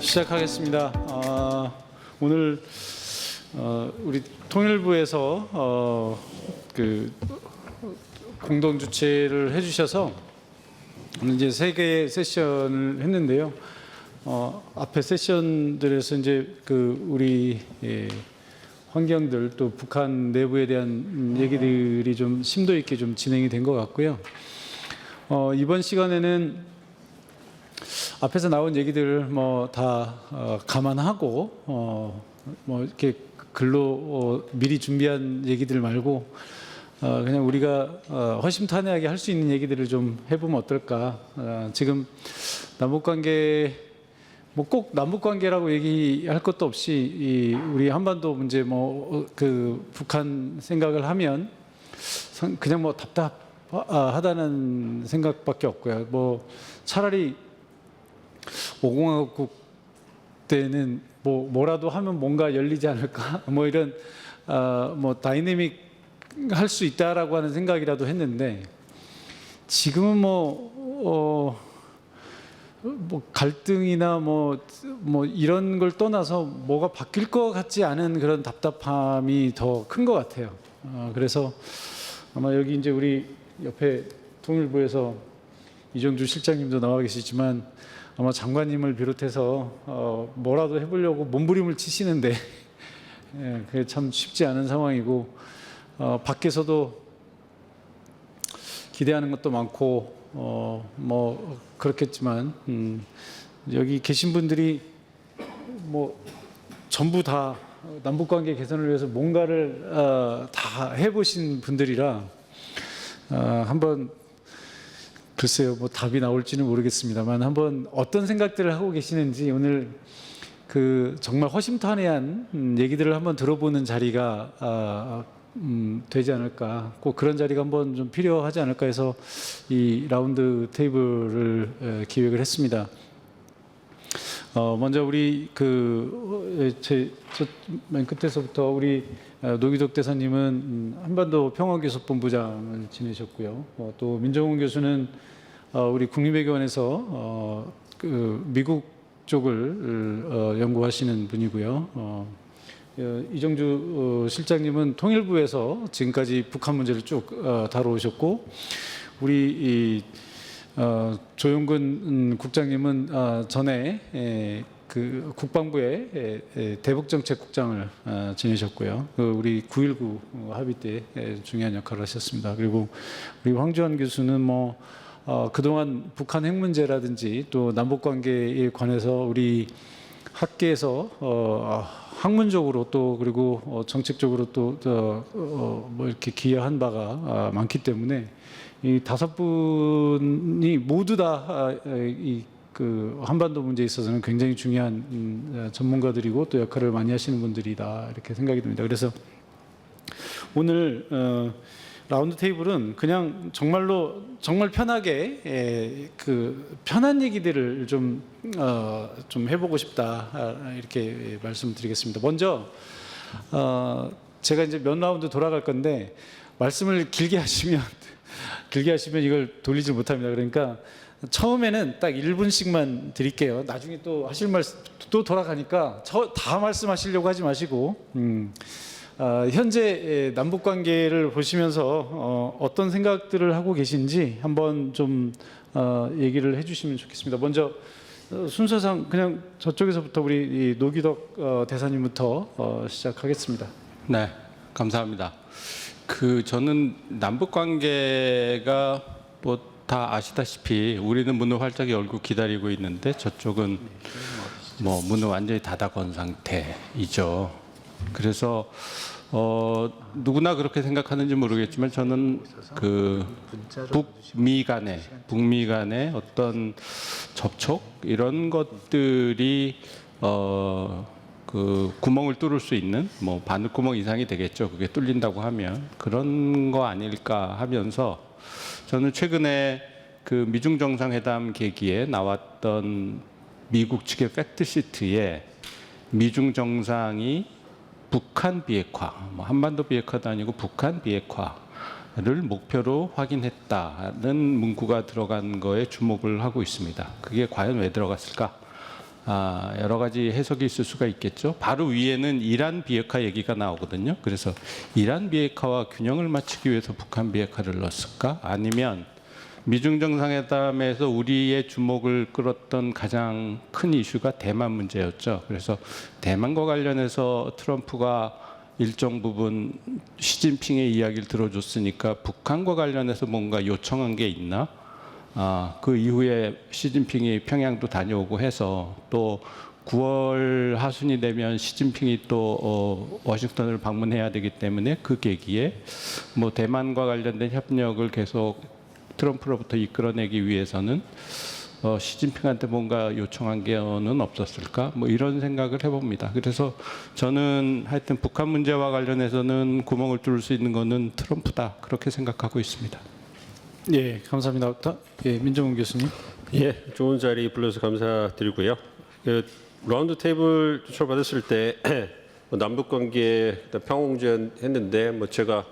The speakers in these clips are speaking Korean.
시작하겠습니다. 오늘 우리 통일부에서 그 공동 주최를 해주셔서 오늘 이제 3개의 세션을 했는데요. 앞에 세션들에서 이제 그 우리 환경들 또 북한 내부에 대한 얘기들이 좀 심도 있게 좀 진행이 된 것 같고요. 이번 시간에는 앞에서 나온 얘기들을 뭐 다 감안하고 뭐 이렇게 글로 미리 준비한 얘기들 말고 그냥 우리가 허심탄회하게 할 수 있는 얘기들을 좀 해보면 어떨까. 지금 남북관계 뭐 꼭 남북관계라고 얘기할 것도 없이 우리 한반도 문제 뭐 그 북한 생각을 하면 그냥 뭐 답답하다는 생각밖에 없고요. 뭐 차라리 5공화국 때는 뭐라도 하면 뭔가 열리지 않을까 뭐 이런 뭐 다이내믹 할 수 있다라고 하는 생각이라도 했는데 지금은 뭐 갈등이나 뭐 이런 걸 떠나서 뭐가 바뀔 것 같지 않은 그런 답답함이 더 큰 것 같아요. 그래서 아마 여기 이제 우리 옆에 통일부에서 이정주 실장님도 나와 계시지만 아마 장관님을 비롯해서 뭐라도 해보려고 몸부림을 치시는데 그게 참 쉽지 않은 상황이고 밖에서도 기대하는 것도 많고 뭐 그렇겠지만 여기 계신 분들이 뭐 전부 다 남북관계 개선을 위해서 뭔가를 다 해보신 분들이라 한번 글쎄요, 뭐 답이 나올지는 모르겠습니다만 한번 어떤 생각들을 하고 계시는지 오늘 그 정말 허심탄회한 얘기들을 한번 들어보는 자리가 되지 않을까. 꼭 그런 자리가 한번 좀 필요하지 않을까 해서 이 라운드 테이블을 기획을 했습니다. 먼저 우리 맨 끝에서부터 우리 노기덕 대사님은 한반도 평화교섭본부장을 지내셨고요. 또 민정훈 교수는 우리 국립외교원에서 그 미국 쪽을 연구하시는 분이고요. 이정주 실장님은 통일부에서 지금까지 북한 문제를 쭉 다뤄오셨고, 우리 조용근 국장님은 전에 그 국방부의 대북정책국장을 지내셨고요. 우리 9.19 합의 때 중요한 역할을 하셨습니다. 그리고 우리 황주한 교수는 뭐 그동안 북한 핵 문제라든지 또 남북관계에 관해서 우리 학계에서 학문적으로 또 그리고 정책적으로 또 뭐 이렇게 기여한 바가 많기 때문에 이 5분이 모두 다 그 한반도 문제에 있어서는 굉장히 중요한 전문가들이고 또 역할을 많이 하시는 분들이다 이렇게 생각이 듭니다. 그래서 오늘 라운드 테이블은 그냥 정말 편하게 그 편한 얘기들을 좀 해보고 싶다 이렇게 말씀드리겠습니다. 먼저 제가 이제 몇 라운드 돌아갈 건데 말씀을 길게 하시면 이걸 돌리지 못합니다. 그러니까 처음에는 딱 1분씩만 드릴게요. 나중에 또 하실 말씀 또 돌아가니까 다 말씀하시려고 하지 마시고 현재 남북 관계를 보시면서 어떤 생각들을 하고 계신지 한번 좀 얘기를 해주시면 좋겠습니다. 먼저 순서상 그냥 저쪽에서부터 우리 노기덕 대사님부터 시작하겠습니다. 네, 감사합니다. 저는 남북 관계가 뭐 다 아시다시피 우리는 문을 활짝 열고 기다리고 있는데 저쪽은 뭐 문을 완전히 닫아 건 상태이죠. 그래서 누구나 그렇게 생각하는지 모르겠지만 저는 그 북미 간의 어떤 접촉 이런 것들이 그 구멍을 뚫을 수 있는 뭐 바늘구멍 이상이 되겠죠. 그게 뚫린다고 하면 그런 거 아닐까 하면서 저는 최근에 그 미중 정상회담 계기에 나왔던 미국 측의 팩트시트에 미중 정상이 북한 비핵화, 뭐 한반도 비핵화도 아니고 북한 비핵화를 목표로 확인했다는 문구가 들어간 거에 주목을 하고 있습니다. 그게 과연 왜 들어갔을까? 여러 가지 해석이 있을 수가 있겠죠. 바로 위에는 이란 비핵화 얘기가 나오거든요. 그래서 이란 비핵화와 균형을 맞추기 위해서 북한 비핵화를 넣었을까? 아니면 미중 정상회담에서 우리의 주목을 끌었던 가장 큰 이슈가 대만 문제였죠. 그래서 대만과 관련해서 트럼프가 일정 부분 시진핑의 이야기를 들어줬으니까 북한과 관련해서 뭔가 요청한 게 있나? 그 이후에 시진핑이 평양도 다녀오고 해서 또 9월 하순이 되면 시진핑이 또 워싱턴을 방문해야 되기 때문에 그 계기에 뭐 대만과 관련된 협력을 계속 트럼프로부터 이끌어내기 위해서는 시진핑한테 뭔가 요청한 게는 없었을까? 뭐 이런 생각을 해봅니다. 그래서 저는 하여튼 북한 문제와 관련해서는 구멍을 뚫을 수 있는 거는 트럼프다 그렇게 생각하고 있습니다. 예, 감사합니다. 예, 민정훈 교수님. 예, 좋은 자리 불러서 감사드리고요. 그 라운드 테이블 초청을 받았을 때 남북 관계 평화공전 했는데 뭐 제가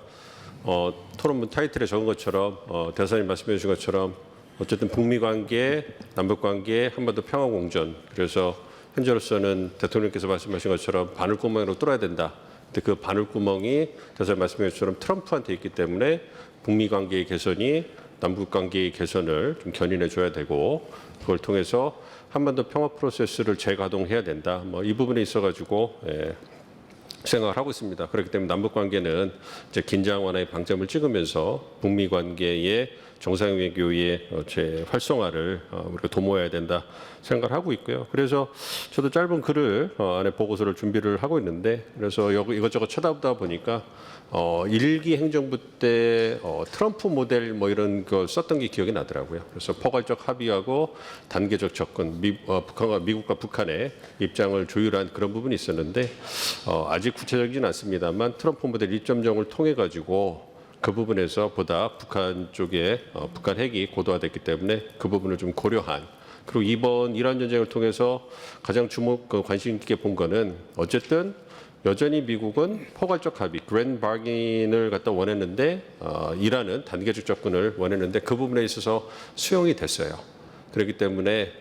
토론문 타이틀에 적은 것처럼 대사님 말씀해 주신 것처럼 어쨌든 북미 관계, 남북 관계 한반도 평화공전. 그래서 현재로서는 대통령께서 말씀하신 것처럼 바늘구멍으로 뚫어야 된다. 근데 그 바늘구멍이 대사님 말씀해 주신 것처럼 트럼프한테 있기 때문에 북미 관계의 개선이 남북 관계의 개선을 좀 견인해 줘야 되고 그걸 통해서 한반도 평화 프로세스를 재가동해야 된다. 뭐 이 부분에 있어가지고 생각을 하고 있습니다. 그렇기 때문에 남북 관계는 이제 긴장 완화의 방점을 찍으면서 북미 관계의 정상 외교의 활성화를 우리가 도모해야 된다 생각을 하고 있고요. 그래서 저도 짧은 글을 안에 보고서를 준비를 하고 있는데 그래서 이것저것 쳐다보다 보니까 일기 행정부 때 트럼프 모델 뭐 이런 거 썼던 게 기억이 나더라고요. 그래서 포괄적 합의하고 단계적 접근, 미국과 북한의 입장을 조율한 그런 부분이 있었는데 아직 구체적이진 않습니다만 트럼프 모델 2.0을 통해 가지고 그 부분에서 보다 북한 쪽에 북한 핵이 고도화됐기 때문에 그 부분을 좀 고려한 그리고 이번 이란 전쟁을 통해서 가장 관심 있게 본 거는 어쨌든 여전히 미국은 포괄적 합의, 그랜드 바긴을 갖다 원했는데 이란은 단계적 접근을 원했는데 그 부분에 있어서 수용이 됐어요. 그렇기 때문에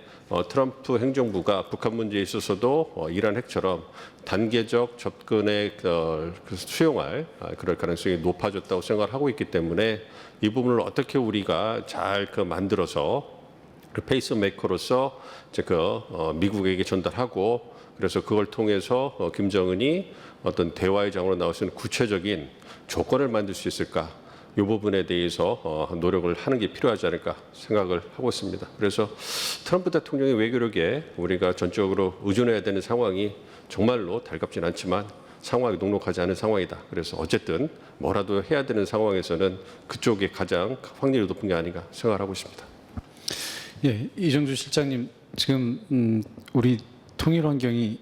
트럼프 행정부가 북한 문제에 있어서도 이란 핵처럼 단계적 접근에 수용할 그럴 가능성이 높아졌다고 생각을 하고 있기 때문에 이 부분을 어떻게 우리가 잘 만들어서 페이스메이커로서 미국에게 전달하고 그래서 그걸 통해서 김정은이 어떤 대화의 장으로 나올 수 있는 구체적인 조건을 만들 수 있을까? 이 부분에 대해서 노력을 하는 게 필요하지 않을까 생각을 하고 있습니다. 그래서 트럼프 대통령의 외교력에 우리가 전적으로 의존해야 되는 상황이 정말로 달갑진 않지만 상황이 녹록하지 않은 상황이다. 그래서 어쨌든 뭐라도 해야 되는 상황에서는 그쪽에 가장 확률이 높은 게 아닌가 생각을 하고 있습니다. 예, 이정주 실장님 지금 우리 통일 환경이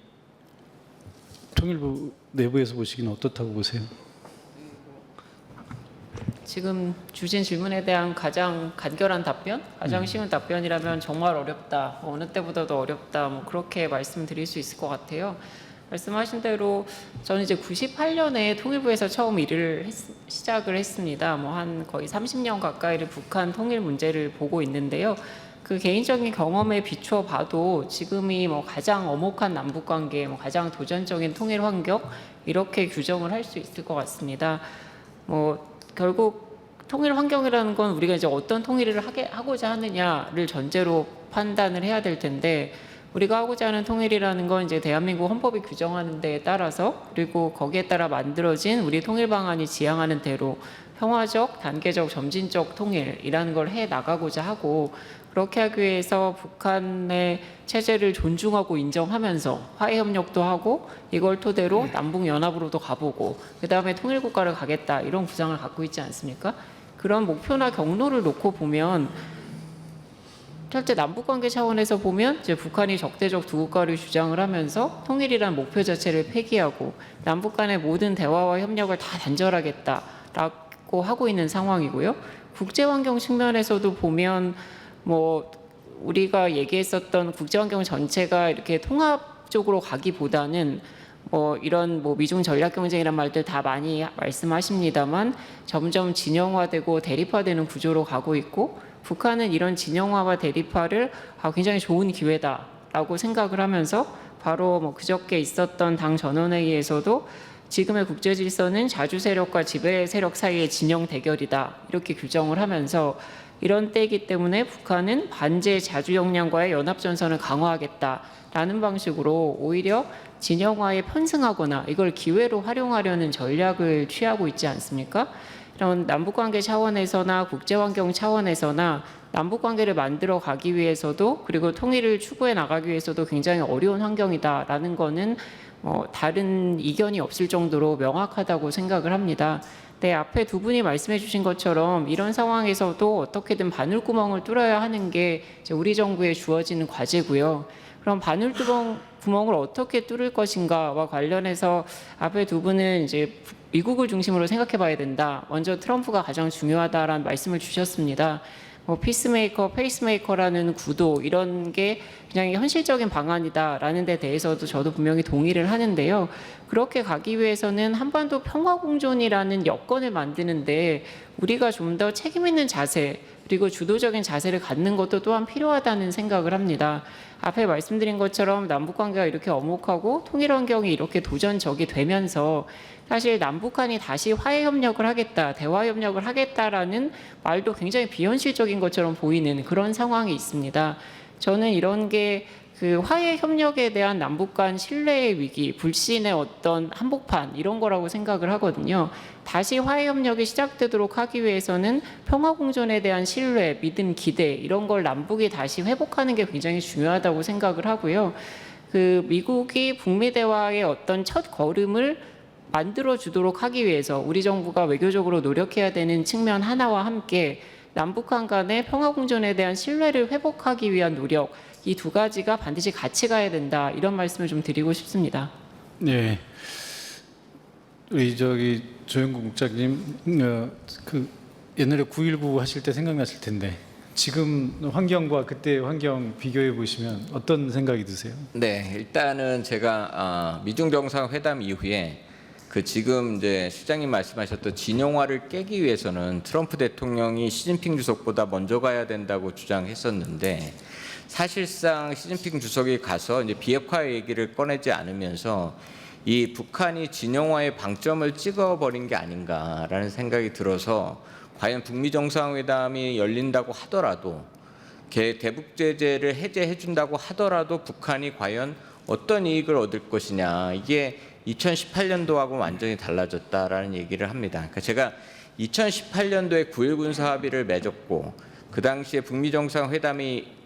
통일부 내부에서 보시기는 어떻다고 보세요? 지금 주신 질문에 대한 가장 간결한 답변, 가장 쉬운 답변이라면 정말 어렵다, 어느 때보다도 어렵다, 뭐 그렇게 말씀드릴 수 있을 것 같아요. 말씀하신 대로 저는 이제 98년에 통일부에서 처음 일을 시작을 했습니다. 뭐 한 거의 30년 가까이를 북한 통일 문제를 보고 있는데요. 그 개인적인 경험에 비추어 봐도 지금이 뭐 가장 엄혹한 남북 관계, 뭐 가장 도전적인 통일 환경 이렇게 규정을 할 수 있을 것 같습니다. 뭐 결국 통일 환경이라는 건 우리가 이제 어떤 통일을 하고자 하느냐를 전제로 판단을 해야 될 텐데 우리가 하고자 하는 통일이라는 건 이제 대한민국 헌법이 규정하는 데에 따라서 그리고 거기에 따라 만들어진 우리 통일 방안이 지향하는 대로 평화적, 단계적, 점진적 통일이라는 걸 해 나가고자 하고 그렇게 하기 위해서 북한의 체제를 존중하고 인정하면서 화해 협력도 하고 이걸 토대로 남북 연합으로도 가보고 그다음에 통일 국가를 가겠다 이런 구상을 갖고 있지 않습니까? 그런 목표나 경로를 놓고 보면 실제 남북 관계 차원에서 보면 이제 북한이 적대적 두 국가를 주장을 하면서 통일이란 목표 자체를 폐기하고 남북 간의 모든 대화와 협력을 다 단절하겠다라고 하고 있는 상황이고요. 국제 환경 측면에서도 보면 뭐 우리가 얘기했었던 국제 환경 전체가 이렇게 통합적으로 가기보다는 뭐 이런 뭐 미중 전략 경쟁이란 말들 다 많이 말씀하십니다만 점점 진영화되고 대립화되는 구조로 가고 있고 북한은 이런 진영화와 대립화를 굉장히 좋은 기회다. 된다라고 생각을 하면서 바로 뭐 그저께 있었던 당 전원회의에서도 지금의 국제 질서는 자주 세력과 지배 세력 사이의 진영 대결이다 이렇게 규정을 하면서 이런 때이기 때문에 북한은 반제 자주 역량과의 연합 전선을 강화하겠다라는 방식으로 오히려 진영화에 편승하거나 이걸 기회로 활용하려는 전략을 취하고 있지 않습니까? 이런 남북관계 차원에서나 국제환경 차원에서나 남북관계를 만들어 가기 위해서도 그리고 통일을 추구해 나가기 위해서도 굉장히 어려운 환경이다라는 거는 다른 이견이 없을 정도로 명확하다고 생각을 합니다. 네, 앞에 두 분이 말씀해 주신 것처럼 이런 상황에서도 어떻게든 바늘구멍을 뚫어야 하는 게 이제 우리 정부에 주어지는 과제고요. 그럼 바늘구멍을 어떻게 뚫을 것인가와 관련해서 앞에 두 분은 이제 미국을 중심으로 생각해 봐야 된다. 먼저 트럼프가 가장 중요하다라는 말씀을 주셨습니다. 피스메이커, 페이스메이커라는 구도 이런 게 그냥 현실적인 방안이다라는 데 대해서도 저도 분명히 동의를 하는데요. 그렇게 가기 위해서는 한반도 평화공존이라는 여건을 만드는데 우리가 좀 더 책임 있는 자세 그리고 주도적인 자세를 갖는 것도 또한 필요하다는 생각을 합니다. 앞에 말씀드린 것처럼 남북관계가 이렇게 엄혹하고 통일환경이 이렇게 도전적이 되면서 사실 남북한이 다시 화해협력을 하겠다, 대화협력을 하겠다라는 말도 굉장히 비현실적인 것처럼 보이는 그런 상황이 있습니다. 저는 이런 게 그 화해 협력에 대한 남북 간 신뢰의 위기, 불신의 어떤 한복판 이런 거라고 생각을 하거든요. 다시 화해 협력이 시작되도록 하기 위해서는 평화 공존에 대한 신뢰, 믿음, 기대 이런 걸 남북이 다시 회복하는 게 굉장히 중요하다고 생각을 하고요. 그 미국이 북미 대화의 어떤 첫 걸음을 만들어 주도록 하기 위해서 우리 정부가 외교적으로 노력해야 되는 측면 하나와 함께 남북한 간의 평화 공존에 대한 신뢰를 회복하기 위한 노력 이 두 가지가 반드시 같이 가야 된다 이런 말씀을 좀 드리고 싶습니다. 네, 우리 조영국 국장님 그 옛날에 9.19 하실 때 생각나실 텐데 지금 환경과 그때 환경 비교해 보시면 어떤 생각이 드세요? 네, 일단은 제가 미중 정상회담 이후에 그 지금 이제 시장님 말씀하셨던 진영화를 깨기 위해서는 트럼프 대통령이 시진핑 주석보다 먼저 가야 된다고 주장했었는데 사실상 시진핑 주석이 가서 이제 비핵화 얘기를 꺼내지 않으면서 이 북한이 진영화의 방점을 찍어버린 게 아닌가라는 생각이 들어서 과연 북미 정상회담이 열린다고 하더라도 대북 제재를 해제해 준다고 하더라도 북한이 과연 어떤 이익을 얻을 것이냐 이게 2018년도하고 완전히 달라졌다라는 얘기를 합니다. 그러니까 제가 2018년도에 9.1 군사합의를 맺었고 그 당시에 북미 정상회담이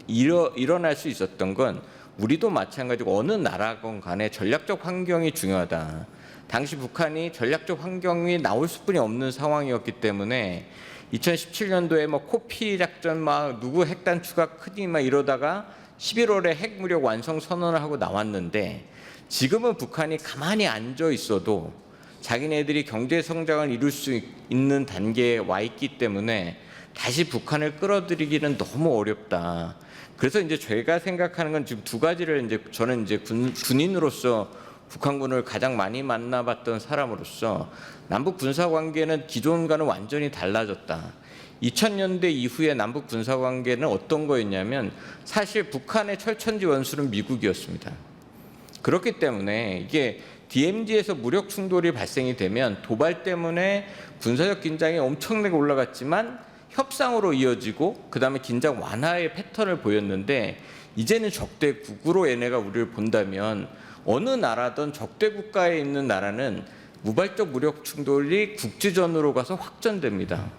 일어날 수 있었던 건 우리도 마찬가지고 어느 나라건 간에 전략적 환경이 중요하다. 당시 북한이 전략적 환경이 나올 수뿐이 없는 상황이었기 때문에 2017년도에 뭐 코피 작전 막 누구 핵단 추가 크니 막 이러다가 11월에 핵무력 완성 선언을 하고 나왔는데 지금은 북한이 가만히 앉아 있어도 자기네들이 경제 성장을 이룰 수 있는 단계에 와 있기 때문에 다시 북한을 끌어들이기는 너무 어렵다. 그래서 이제 제가 생각하는 건 지금 두 가지를 이제 저는 이제 군인으로서 북한군을 가장 많이 만나봤던 사람으로서 남북 군사 관계는 기존과는 완전히 달라졌다. 2000년대 이후에 남북 군사 관계는 어떤 거였냐면 사실 북한의 철천지 원수는 미국이었습니다. 그렇기 때문에 이게 DMZ에서 무력 충돌이 발생이 되면 도발 때문에 군사적 긴장이 엄청나게 올라갔지만 협상으로 이어지고 그다음에 긴장 완화의 패턴을 보였는데 이제는 적대국으로 얘네가 우리를 본다면 어느 나라든 적대 국가에 있는 나라는 무발적 무력 충돌이 국지전으로 가서 확전됩니다.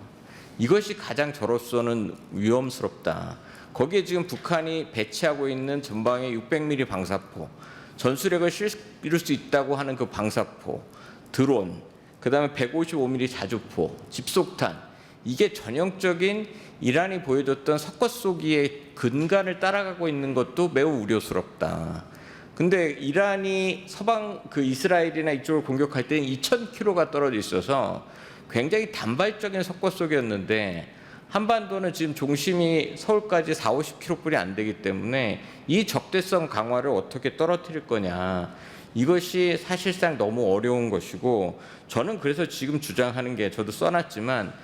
이것이 가장 저로서는 위험스럽다. 거기에 지금 북한이 배치하고 있는 전방에 600mm 방사포, 전술핵을 실을 수 있다고 하는 그 방사포, 드론, 그다음에 155mm 자주포, 집속탄 이게 전형적인 이란이 보여줬던 석고쏘기의 근간을 따라가고 있는 것도 매우 우려스럽다. 근데 이란이 서방 그 이스라엘이나 이쪽을 공격할 때는 2,000km가 떨어져 있어서 굉장히 단발적인 석고쏘기였는데 한반도는 지금 중심이 서울까지 40-50km뿐이 안 되기 때문에 이 적대성 강화를 어떻게 떨어뜨릴 거냐. 이것이 사실상 너무 어려운 것이고 저는 그래서 지금 주장하는 게 저도 써놨지만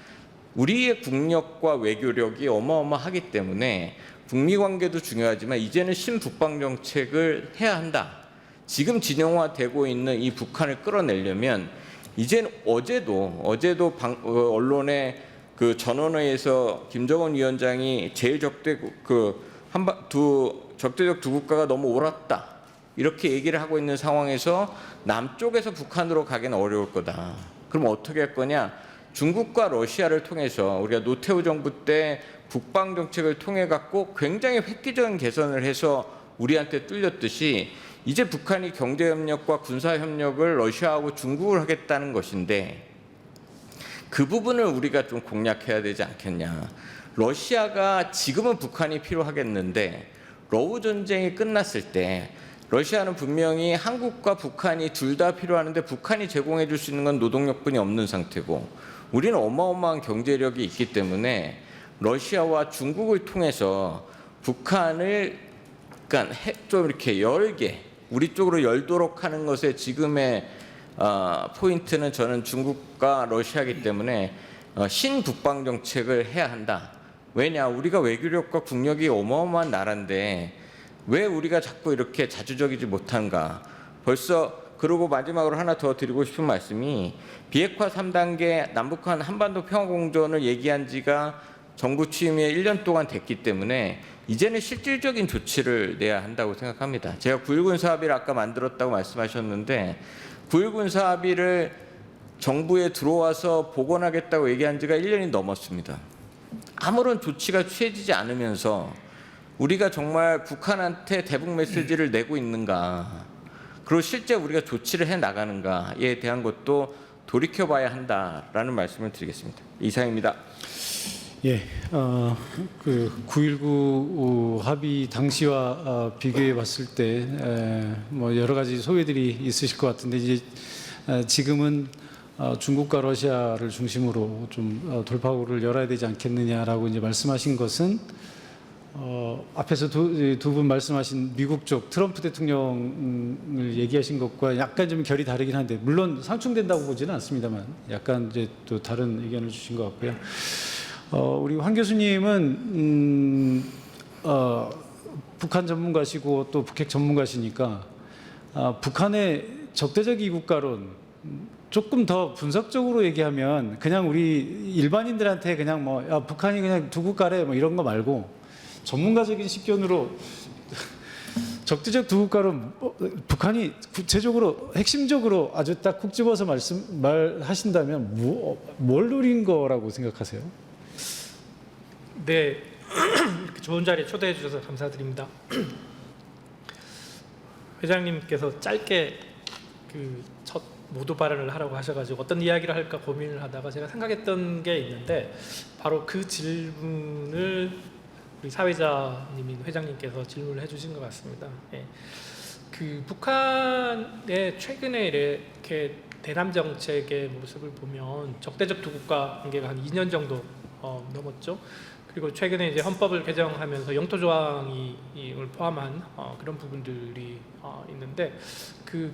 우리의 국력과 외교력이 어마어마하기 때문에 북미 관계도 중요하지만 이제는 신북방 정책을 해야 한다. 지금 진영화되고 있는 이 북한을 끌어내려면 이제는 어제도 언론에 그 전원회의에서 김정은 위원장이 제일 적대적 두 국가가 너무 옳았다 이렇게 얘기를 하고 있는 상황에서 남쪽에서 북한으로 가기는 어려울 거다. 그럼 어떻게 할 거냐? 중국과 러시아를 통해서 우리가 노태우 정부 때 북방 정책을 통해 갖고 굉장히 획기적인 개선을 해서 우리한테 뚫렸듯이 이제 북한이 경제 협력과 군사 협력을 러시아하고 중국을 하겠다는 것인데 그 부분을 우리가 좀 공략해야 되지 않겠냐. 러시아가 지금은 북한이 필요하겠는데 러우 전쟁이 끝났을 때 러시아는 분명히 한국과 북한이 둘 다 필요하는데 북한이 제공해 줄 수 있는 건 노동력뿐이 없는 상태고 우리는 어마어마한 경제력이 있기 때문에 러시아와 중국을 통해서 북한을 그러니까 좀 이렇게 열게 우리 쪽으로 열도록 하는 것에 지금의 포인트는 저는 중국과 러시아이기 때문에 신북방 정책을 해야 한다. 왜냐? 우리가 외교력과 국력이 어마어마한 나라인데 왜 우리가 자꾸 이렇게 자주적이지 못한가? 벌써 그리고 마지막으로 하나 더 드리고 싶은 말씀이 비핵화 3단계 남북한 한반도 평화공존을 얘기한 지가 정부 취임 후에 1년 동안 됐기 때문에 이제는 실질적인 조치를 내야 한다고 생각합니다. 제가 9.19 군사합의를 아까 만들었다고 말씀하셨는데 9.19 군사합의를 정부에 들어와서 복원하겠다고 얘기한 지가 1년이 넘었습니다. 아무런 조치가 취해지지 않으면서 우리가 정말 북한한테 대북 메시지를 내고 있는가 그리고 실제 우리가 조치를 해나가는가에 대한 것도 돌이켜봐야 한다라는 말씀을 드리겠습니다. 이상입니다. 예, 그 9.19 합의 당시와 비교해 봤을 때 뭐 여러 가지 소외들이 있으실 것 같은데 이제 지금은 중국과 러시아를 중심으로 좀 돌파구를 열어야 되지 않겠느냐라고 이제 말씀하신 것은 앞에서 두 분 말씀하신 미국 쪽 트럼프 대통령을 얘기하신 것과 약간 좀 결이 다르긴 한데 물론 상충된다고 보지는 않습니다만 약간 이제 또 다른 의견을 주신 것 같고요. 우리 황 교수님은 북한 전문가시고 또 북핵 전문가시니까 북한의 적대적 이국가론 조금 더 분석적으로 얘기하면 그냥 우리 일반인들한테 그냥 뭐 야, 북한이 그냥 두 국가래 뭐 이런 거 말고 전문가적인 식견으로 적대적 두 국가론 북한이 구체적으로 핵심적으로 아주 딱 콕 집어서 말하신다면 뭘 노린 거라고 생각하세요? 네, 이렇게 좋은 자리에 초대해 주셔서 감사드립니다. 회장님께서 짧게 그 첫 모두 발언을 하라고 하셔가지고 어떤 이야기를 할까 고민을 하다가 제가 생각했던 게 있는데 바로 그 질문을 우리 사회자님인 회장님께서 질문을 해주신 것 같습니다. 예. 그 북한의 최근에 이렇게 대남 정책의 모습을 보면 적대적 두 국가 관계가 한 2년 정도 넘었죠. 그리고 최근에 이제 헌법을 개정하면서 영토 조항을 포함한 그런 부분들이 있는데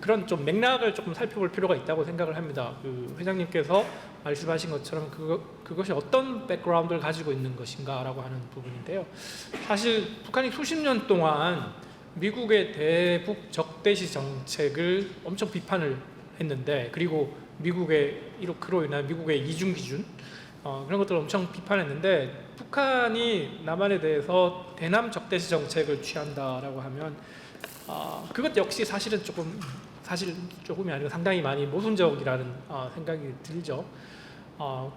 그런 좀 맥락을 조금 살펴볼 필요가 있다고 생각을 합니다. 그 회장님께서 말씀하신 것처럼 그것이 어떤 백그라운드를 가지고 있는 것인가라고 하는 부분인데요. 사실 북한이 수십 년 동안 미국의 대북 적대시 정책을 엄청 비판을 했는데 그리고 그로 인한 미국의 이중 기준 그런 것들을 엄청 비판했는데 북한이 남한에 대해서 대남 적대시 정책을 취한다라고 하면 그것 역시 사실 조금이 아니고 상당히 많이 모순적이라는 생각이 들죠.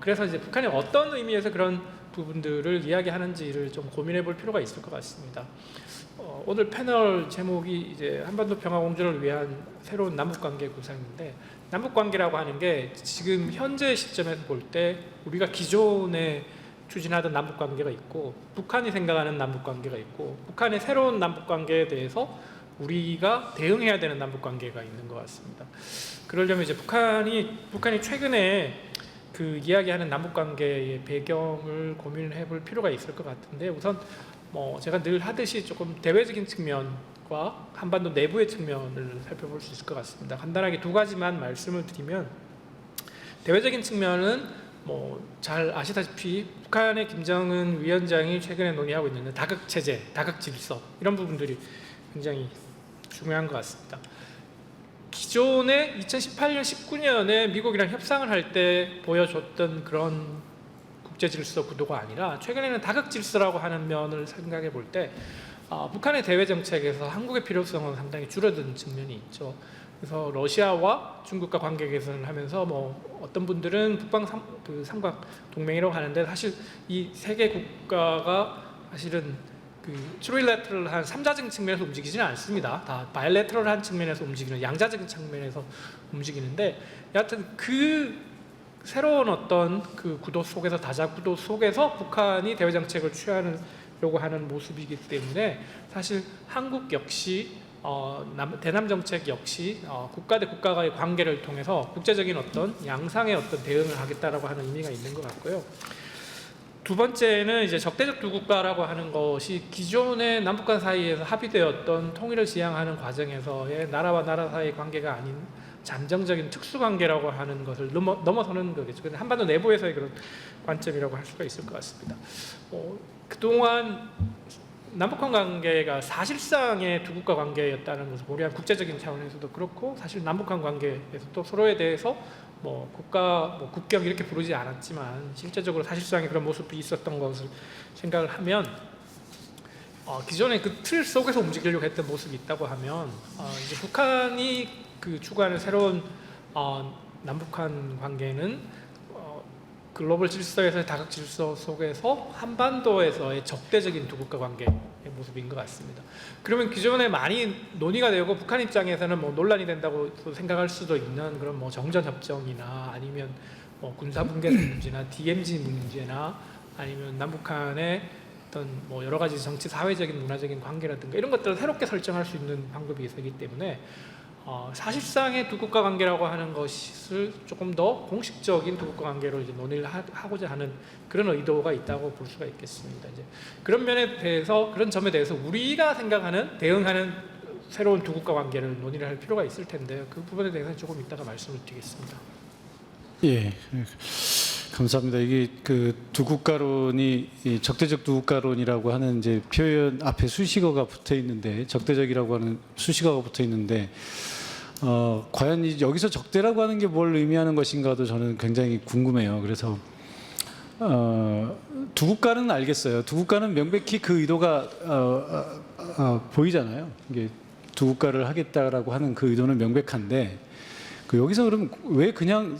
그래서 이제 북한이 어떤 의미에서 그런 부분들을 이야기하는지를 좀 고민해 볼 필요가 있을 것 같습니다. 오늘 패널 제목이 이제 한반도 평화 공존을 위한 새로운 남북 관계 구상인데 남북 관계라고 하는 게 지금 현재 시점에서 볼 때 우리가 기존에 추진하던 남북 관계가 있고 북한이 생각하는 남북 관계가 있고 북한의 새로운 남북 관계에 대해서 우리가 대응해야 되는 남북 관계가 있는 것 같습니다. 그러려면 이제 북한이 최근에 그 이야기하는 남북 관계의 배경을 고민을 해볼 필요가 있을 것 같은데 우선 제가 늘 하듯이 조금 대외적인 측면과 한반도 내부의 측면을 살펴볼 수 있을 것 같습니다. 간단하게 두 가지만 말씀을 드리면 대외적인 측면은 뭐 잘 아시다시피 북한의 김정은 위원장이 최근에 논의하고 있는 다극 체제, 다극 질서 이런 부분들이 굉장히 중요한 것 같습니다. 기존에 2018년, 19년에 미국이랑 협상을 할 때 보여줬던 그런 국제 질서 구도가 아니라 최근에는 다극 질서라고 하는 면을 생각해 볼 때 북한의 대외 정책에서 한국의 필요성은 상당히 줄어든 측면이 있죠. 그래서 러시아와 중국과 관계 개선을 하면서 뭐 어떤 분들은 북방 삼각 동맹이라고 하는데 사실 이 세 개 국가가 사실은 그 트리래터럴한 삼자적인 측면에서 움직이지는 않습니다. 다 바이래터럴한 측면에서 움직이는 양자적인 측면에서 움직이는데 여하튼 그 새로운 어떤 그 구도 속에서 다자 구도 속에서 북한이 대외 정책을 취하려고 하는 모습이기 때문에 사실 한국 역시 대남 정책 역시 국가 대 국가와의 관계를 통해서 국제적인 어떤 양상의 어떤 대응을 하겠다라고 하는 의미가 있는 것 같고요. 두 번째는 이제 적대적 두 국가라고 하는 것이 기존의 남북한 사이에서 합의되었던 통일을 지향하는 과정에서의 나라와 나라 사이의 관계가 아닌 잠정적인 특수관계라고 하는 것을 넘어서는 거겠죠. 근데 한반도 내부에서의 그런 관점이라고 할 수가 있을 것 같습니다. 그동안 남북한 관계가 사실상의 두 국가 관계였다는 것을 고려한 국제적인 차원에서도 그렇고 사실 남북한 관계에서도 서로에 대해서 뭐 국가, 뭐 국경 이렇게 부르지 않았지만 실제적으로 사실상의 그런 모습이 있었던 것을 생각을 하면 기존의 그 틀 속에서 움직이려고 했던 모습이 있다고 하면 이제 북한이 그 추구하는 새로운 남북한 관계는 글로벌 질서에서의 다극 질서 속에서 한반도에서의 적대적인 두 국가 관계의 모습인 것 같습니다. 그러면 기존에 많이 논의가 되고 북한 입장에서는 뭐 논란이 된다고 생각할 수도 있는 그런 뭐 정전 협정이나 아니면 뭐 군사 분계선 문제나 DMZ 문제나 아니면 남북한의 어떤 뭐 여러 가지 정치, 사회적인, 문화적인 관계라든가 이런 것들을 새롭게 설정할 수 있는 방법이 있기 때문에 사실상의 두 국가 관계라고 하는 것을 조금 더 공식적인 두 국가 관계로 이제 논의를 하고자 하는 그런 의도가 있다고 볼 수가 있겠습니다. 이제 그런 면에 대해서 그런 점에 대해서 우리가 생각하는 대응하는 새로운 두 국가 관계를 논의를 할 필요가 있을 텐데요. 그 부분에 대해서 조금 이따가 말씀을 드리겠습니다. 예, 감사합니다. 이게 그 두 국가론이 이 적대적 두 국가론이라고 하는 이제 표현 앞에 수식어가 붙어 있는데 적대적이라고 하는 수식어가 붙어 있는데 과연 여기서 적대라고 하는 게 뭘 의미하는 것인가도 저는 굉장히 궁금해요. 그래서 두 국가는 알겠어요. 두 국가는 명백히 그 의도가 보이잖아요. 이게 두 국가를 하겠다라고 하는 그 의도는 명백한데 여기서 그럼 왜 그냥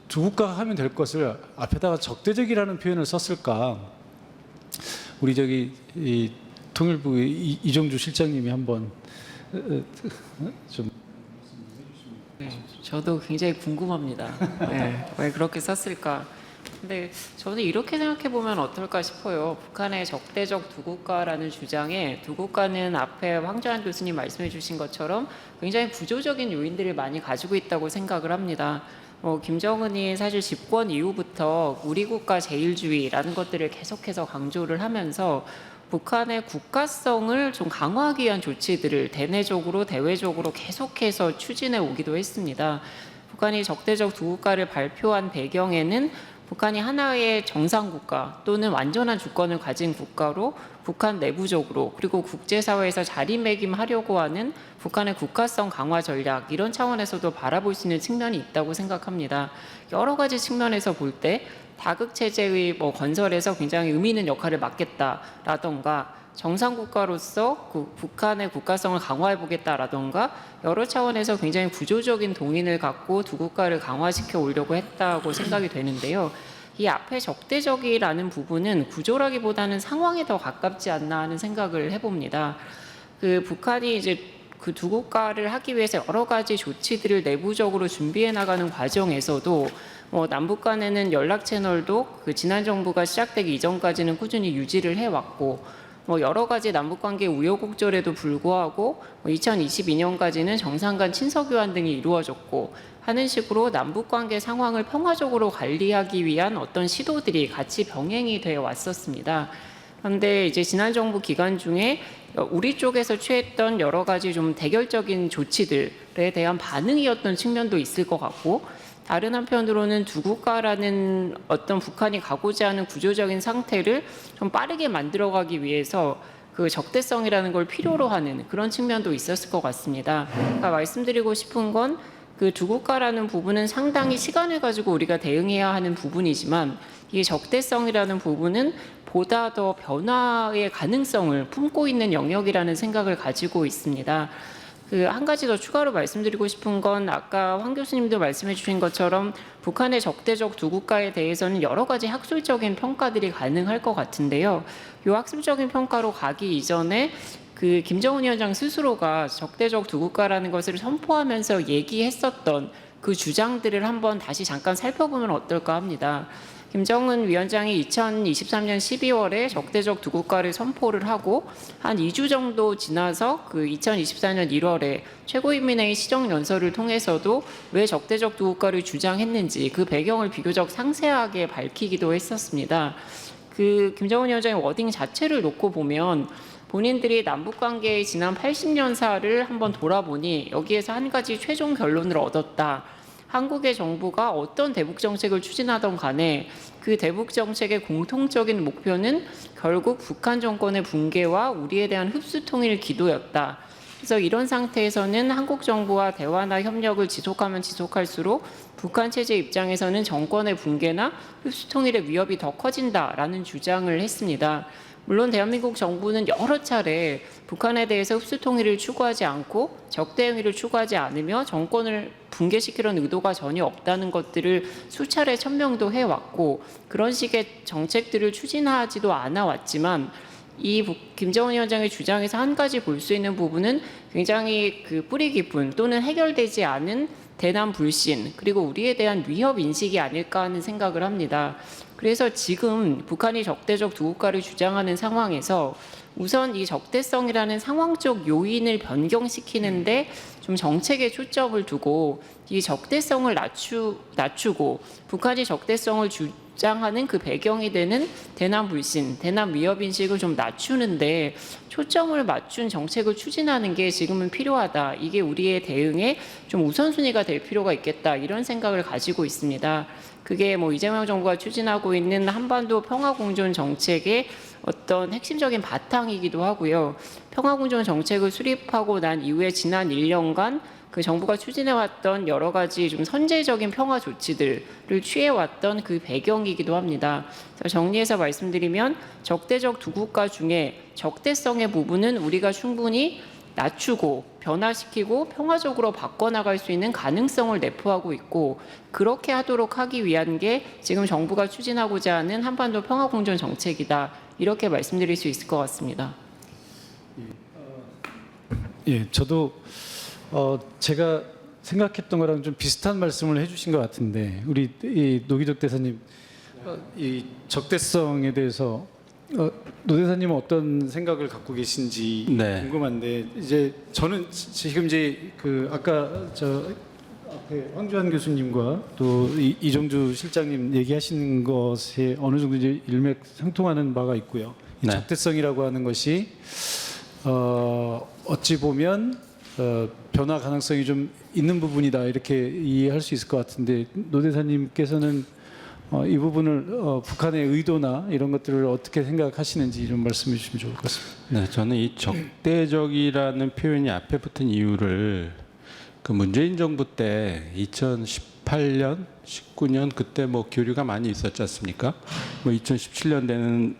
두 국가 하면 될 것을 앞에다가 적대적이라는 표현을 썼을까? 우리 이 통일부 이정주 실장님이 한번 좀. 네, 저도 굉장히 궁금합니다. 네, 왜 그렇게 썼을까? 근데 저는 이렇게 생각해 보면 어떨까 싶어요. 북한의 적대적 두 국가라는 주장에 두 국가는 앞에 황교안 교수님 말씀해 주신 것처럼 굉장히 구조적인 요인들을 많이 가지고 있다고 생각을 합니다. 김정은이 사실 집권 이후부터 우리 국가 제일주의라는 것들을 계속해서 강조를 하면서 북한의 국가성을 좀 강화하기 위한 조치들을 대내적으로 대외적으로 계속해서 추진해 오기도 했습니다. 북한이 적대적 두 국가를 발표한 배경에는 북한이 하나의 정상국가 또는 완전한 주권을 가진 국가로 북한 내부적으로 그리고 국제사회에서 자리매김하려고 하는 북한의 국가성 강화 전략 이런 차원에서도 바라볼 수 있는 측면이 있다고 생각합니다. 여러 가지 측면에서 볼 때 다극체제의 건설에서 굉장히 의미 있는 역할을 맡겠다라던가 정상국가로서 북한의 국가성을 강화해보겠다라던가 여러 차원에서 굉장히 구조적인 동인을 갖고 두 국가를 강화시켜 오려고 했다고 생각이 되는데요. 이 앞에 적대적이라는 부분은 구조라기보다는 상황에 더 가깝지 않나 하는 생각을 해봅니다. 북한이 이제 그 두 국가를 하기 위해서 여러 가지 조치들을 내부적으로 준비해 나가는 과정에서도 남북 간에는 연락 채널도 지난 정부가 시작되기 이전까지는 꾸준히 유지를 해왔고 여러 가지 남북관계 우여곡절에도 불구하고 2022년까지는 정상 간 친서 교환 등이 이루어졌고 하는 식으로 남북관계 상황을 평화적으로 관리하기 위한 어떤 시도들이 같이 병행이 되어 왔었습니다. 그런데 이제 지난 정부 기간 중에 우리 쪽에서 취했던 여러 가지 좀 대결적인 조치들에 대한 반응이었던 측면도 있을 것 같고 다른 한편으로는 두 국가라는 어떤 북한이 가고자 하는 구조적인 상태를 좀 빠르게 만들어가기 위해서 그 적대성이라는 걸 필요로 하는 그런 측면도 있었을 것 같습니다. 그러니까 말씀드리고 싶은 건 그 두 국가라는 부분은 상당히 시간을 가지고 우리가 대응해야 하는 부분이지만 이 적대성이라는 부분은 보다 더 변화의 가능성을 품고 있는 영역이라는 생각을 가지고 있습니다. 그 한 가지 더 추가로 말씀드리고 싶은 건 아까 황 교수님도 말씀해 주신 것처럼 북한의 적대적 두 국가에 대해서는 여러 가지 학술적인 평가들이 가능할 것 같은데요. 이 학술적인 평가로 가기 이전에 그 김정은 위원장 스스로가 적대적 두 국가라는 것을 선포하면서 얘기했었던 그 주장들을 한번 다시 잠깐 살펴보면 어떨까 합니다. 김정은 위원장이 2023년 12월에 적대적 두 국가를 선포를 하고 한 2주 정도 지나서 그 2024년 1월에 최고인민회의 시정연설을 통해서도 왜 적대적 두 국가를 주장했는지 그 배경을 비교적 상세하게 밝히기도 했었습니다. 그 김정은 위원장의 워딩 자체를 놓고 보면 본인들이 남북관계의 지난 80년사를 한번 돌아보니 여기에서 한 가지 최종 결론을 얻었다. 한국의 정부가 어떤 대북 정책을 추진하던 간에 그 대북 정책의 공통적인 목표는 결국 북한 정권의 붕괴와 우리에 대한 흡수 통일 기도였다. 그래서 이런 상태에서는 한국 정부와 대화나 협력을 지속하면 지속할수록 북한 체제 입장에서는 정권의 붕괴나 흡수 통일의 위협이 더 커진다라는 주장을 했습니다. 물론 대한민국 정부는 여러 차례 북한에 대해서 흡수 통일을 추구하지 않고 적대 행위를 추구하지 않으며 정권을 붕괴시키려는 의도가 전혀 없다는 것들을 수차례 천명도 해왔고 그런 식의 정책들을 추진하지도 않아 왔지만 이 김정은 위원장의 주장에서 한 가지 볼 수 있는 부분은 굉장히 그 뿌리 깊은 또는 해결되지 않은 대남 불신 그리고 우리에 대한 위협 인식이 아닐까 하는 생각을 합니다. 그래서 지금 북한이 적대적 두 국가를 주장하는 상황에서 우선 이 적대성이라는 상황적 요인을 변경시키는데 좀 정책에 초점을 두고 이 적대성을 낮추고 북한이 적대성을 주장하는 그 배경이 되는 대남 불신, 대남 위협 인식을 좀 낮추는데 초점을 맞춘 정책을 추진하는 게 지금은 필요하다. 이게 우리의 대응에 좀 우선순위가 될 필요가 있겠다. 이런 생각을 가지고 있습니다. 그게 뭐 이재명 정부가 추진하고 있는 한반도 평화공존 정책의 어떤 핵심적인 바탕이기도 하고요. 평화공존 정책을 수립하고 난 이후에 지난 1년간 그 정부가 추진해왔던 여러 가지 좀 선제적인 평화 조치들을 취해왔던 그 배경이기도 합니다. 정리해서 말씀드리면 적대적 두 국가 중에 적대성의 부분은 우리가 충분히 낮추고 변화시키고 평화적으로 바꿔나갈 수 있는 가능성을 내포하고 있고 그렇게 하도록 하기 위한 게 지금 정부가 추진하고자 하는 한반도 평화공존 정책이다. 이렇게 말씀드릴 수 있을 것 같습니다. 예, 저도 제가 생각했던 거랑 좀 비슷한 말씀을 해주신 것 같은데 우리 이 노기덕 대사님 이 적대성에 대해서 노 대사님은 어떤 생각을 갖고 계신지 네. 궁금한데 이제 저는 지금 이제 그 아까 저 앞에 황주한 교수님과 또 이정주 실장님 얘기하시는 것에 어느 정도 이제 일맥상통하는 바가 있고요. 이 네. 적대성이라고 하는 것이 어찌 보면 변화 가능성이 좀 있는 부분이다 이렇게 이해할 수 있을 것 같은데 노 대사님께서는 이 부분을 북한의 의도나 이런 것들을 어떻게 생각하시는지 좀 말씀해 주시면 좋을 것 같습니다. 네, 저는 이 적대적이라는 표현이 앞에 붙은 이유를 그 문재인 정부 때 2018년, 19년 그때 뭐 교류가 많이 있었지 않습니까? 뭐 2017년대는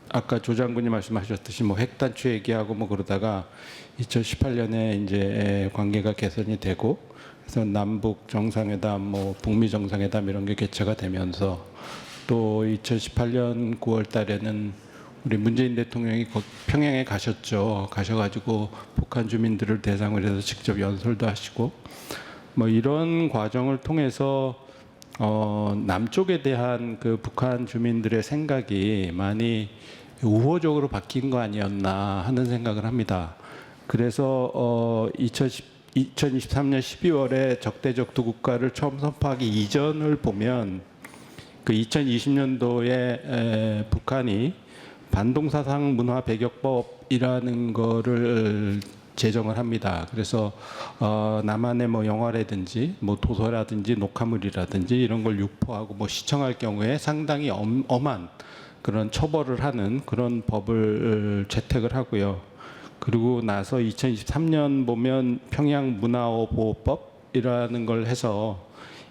아까 조 장군님 말씀하셨듯이 뭐 핵단추 얘기하고 뭐 그러다가 2018년에 이제 관계가 개선이 되고 그래서 남북 정상회담, 뭐 북미 정상회담 이런 게 개최가 되면서 또 2018년 9월 달에는 우리 문재인 대통령이 평양에 가셨죠. 가셔가지고 북한 주민들을 대상으로 해서 직접 연설도 하시고 뭐 이런 과정을 통해서 남쪽에 대한 그 북한 주민들의 생각이 많이 우호적으로 바뀐 거 아니었나 하는 생각을 합니다. 그래서 2023년 12월에 적대적 두 국가를 처음 선포하기 이전을 보면 그 2020년도에 북한이 반동사상 문화 배격법이라는 거를 제정을 합니다. 그래서 남한의 뭐 영화라든지 뭐 도서라든지 녹화물이라든지 이런 걸 유포하고 뭐 시청할 경우에 상당히 엄한 그런 처벌을 하는 그런 법을 채택을 하고요. 그리고 나서 2023년 보면 평양 문화보호법이라는 걸 해서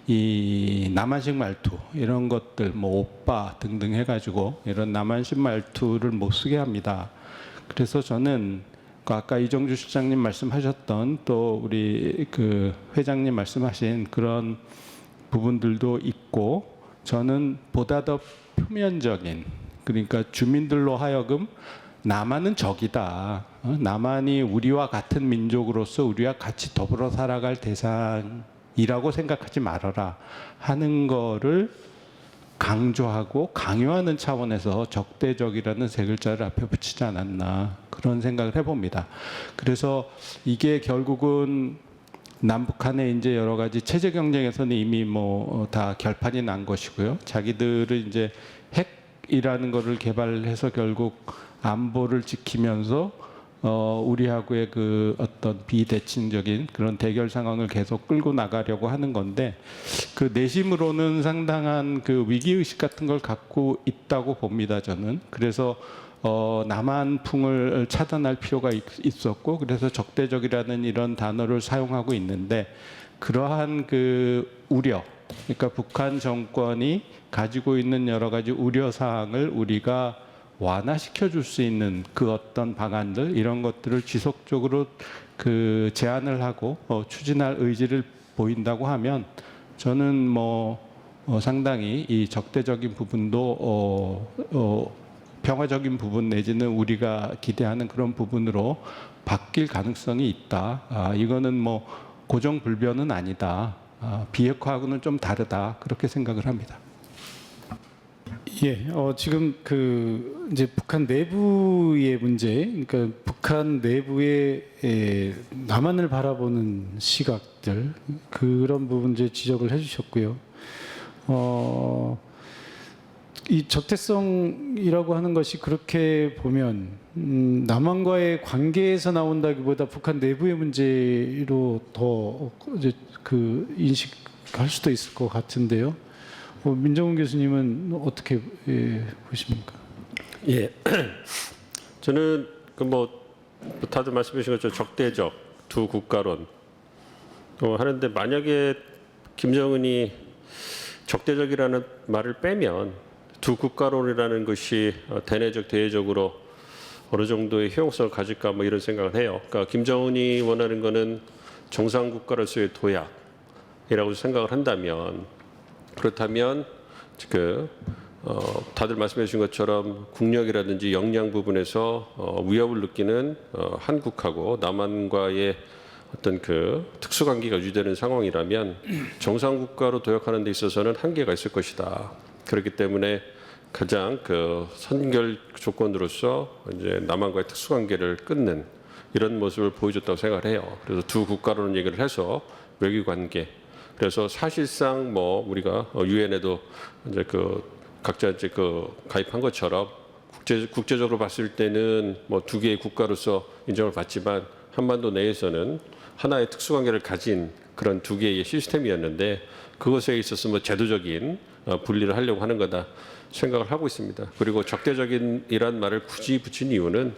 이 남한식 말투 이런 것들 뭐 오빠 등등 해가지고 이런 남한식 말투를 못 쓰게 합니다. 그래서 저는 아까 이정주 실장님 말씀하셨던 또 우리 그 회장님 말씀하신 그런 부분들도 있고 저는 보다 더 표면적인 그러니까 주민들로 하여금 남한은 적이다. 남한이 우리와 같은 민족으로서 우리와 같이 더불어 살아갈 대상이라고 생각하지 말아라 하는 거를 강조하고 강요하는 차원에서 적대적이라는 세 글자를 앞에 붙이지 않았나 그런 생각을 해봅니다. 그래서 이게 결국은 남북한의 이제 여러 가지 체제 경쟁에서는 이미 뭐 다 결판이 난 것이고요. 자기들은 이제 핵이라는 거를 개발해서 결국 안보를 지키면서 우리하고의 그 어떤 비대칭적인 그런 대결 상황을 계속 끌고 나가려고 하는 건데 그 내심으로는 상당한 그 위기 의식 같은 걸 갖고 있다고 봅니다. 저는 그래서 남한풍을 차단할 필요가 있었고 그래서 적대적이라는 이런 단어를 사용하고 있는데 그러한 그 우려 그러니까 북한 정권이 가지고 있는 여러 가지 우려 사항을 우리가 완화시켜 줄 수 있는 그 어떤 방안들 이런 것들을 지속적으로 그 제안을 하고 추진할 의지를 보인다고 하면 저는 뭐 상당히 이 적대적인 부분도 평화적인 부분 내지는 우리가 기대하는 그런 부분으로 바뀔 가능성이 있다. 이거는 뭐 고정불변은 아니다. 비핵화하고는 좀 다르다. 그렇게 생각을 합니다. 예, 지금 그 이제 북한 내부의 문제, 그러니까 북한 내부의 남한을 바라보는 시각들 그런 부분 이제 지적을 해주셨고요. 이 적대성이라고 하는 것이 그렇게 보면 남한과의 관계에서 나온다기보다 북한 내부의 문제로 더 이제 그 인식할 수도 있을 것 같은데요. 민정훈 교수님은 어떻게 보십니까? 예, 저는 그 뭐 다들 말씀해 주신 것처럼 적대적 두 국가론 하는데 만약에 김정은이 적대적이라는 말을 빼면 두 국가론이라는 것이 대내적 대외적으로 어느 정도의 효용성을 가질까 뭐 이런 생각을 해요. 그러니까 김정은이 원하는 거는 정상 국가로서의 도약이라고 생각을 한다면 그렇다면 다들 말씀해 주신 것처럼 국력이라든지 역량 부분에서 위협을 느끼는 한국하고 남한과의 어떤 그 특수관계가 유지되는 상황이라면 정상 국가로 도약하는 데 있어서는 한계가 있을 것이다. 그렇기 때문에 가장 그 선결 조건으로서 이제 남한과의 특수관계를 끊는 이런 모습을 보여줬다고 생각을 해요. 그래서 두 국가로는 얘기를 해서 외교관계. 그래서 사실상 뭐 우리가 유엔에도 이제 그 각자 이제 그 가입한 것처럼 국제적으로 봤을 때는 뭐 두 개의 국가로서 인정을 받지만 한반도 내에서는 하나의 특수관계를 가진 그런 두 개의 시스템이었는데 그것에 있어서 뭐 제도적인 분리를 하려고 하는 거다 생각을 하고 있습니다. 그리고 적대적인이란 말을 굳이 붙인 이유는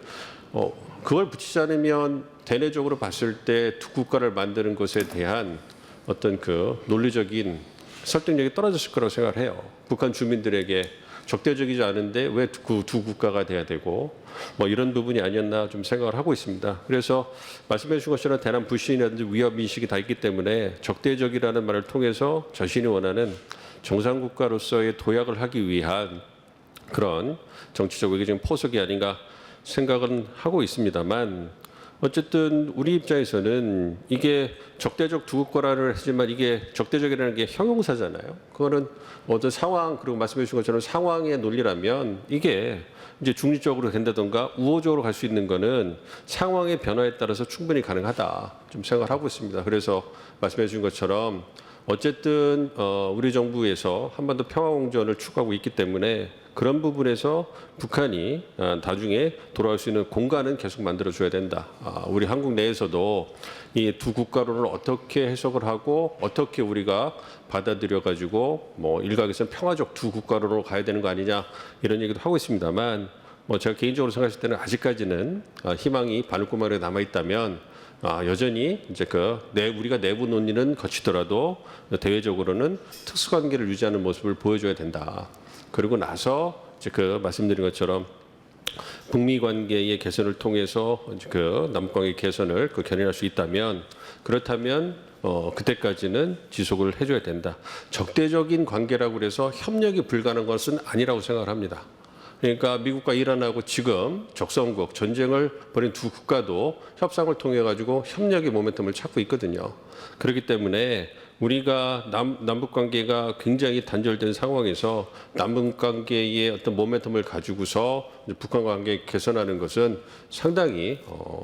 그걸 붙이지 않으면 대내적으로 봤을 때 두 국가를 만드는 것에 대한 어떤 그 논리적인 설득력이 떨어졌을 거라고 생각을 해요. 북한 주민들에게 적대적이지 않은데 왜 그 두 국가가 돼야 되고 뭐 이런 부분이 아니었나 좀 생각을 하고 있습니다. 그래서 말씀해 주신 것처럼 대남 불신이라든지 위협 인식이 다 있기 때문에 적대적이라는 말을 통해서 자신이 원하는 정상 국가로서의 도약을 하기 위한 그런 정치적 외교적인 포석이 아닌가 생각은 하고 있습니다만 어쨌든 우리 입장에서는 이게 적대적 두 국가를 하지만 이게 적대적이라는 게 형용사잖아요. 그거는 어떤 상황 그리고 말씀해 주신 것처럼 상황의 논리라면 이게 이제 중립적으로 된다던가 우호적으로 갈 수 있는 거는 상황의 변화에 따라서 충분히 가능하다 좀 생각을 하고 있습니다. 그래서 말씀해 주신 것처럼 어쨌든 우리 정부에서 한반도 평화공존을 추구하고 있기 때문에 그런 부분에서 북한이 나중에 돌아올 수 있는 공간은 계속 만들어줘야 된다. 우리 한국 내에서도 이 두 국가론을 어떻게 해석을 하고 어떻게 우리가 받아들여 가지고 뭐 일각에서는 평화적 두 국가론으로 가야 되는 거 아니냐 이런 얘기도 하고 있습니다만 뭐 제가 개인적으로 생각했을 때는 아직까지는 희망이 바늘구멍에 남아 있다면 여전히 이제 우리가 내부 논의는 거치더라도 대외적으로는 특수관계를 유지하는 모습을 보여줘야 된다. 그리고 나서 이제 말씀드린 것처럼 북미 관계의 개선을 통해서 남북관계 개선을 견인할 수 있다면 그렇다면 그때까지는 지속을 해줘야 된다. 적대적인 관계라고 그래서 협력이 불가능한 것은 아니라고 생각을 합니다. 그러니까 미국과 이란하고 지금 적성국 전쟁을 벌인 두 국가도 협상을 통해 가지고 협력의 모멘텀을 찾고 있거든요. 그렇기 때문에 우리가 남북 관계가 굉장히 단절된 상황에서 남북 관계의 어떤 모멘텀을 가지고서 북한 관계 개선하는 것은 상당히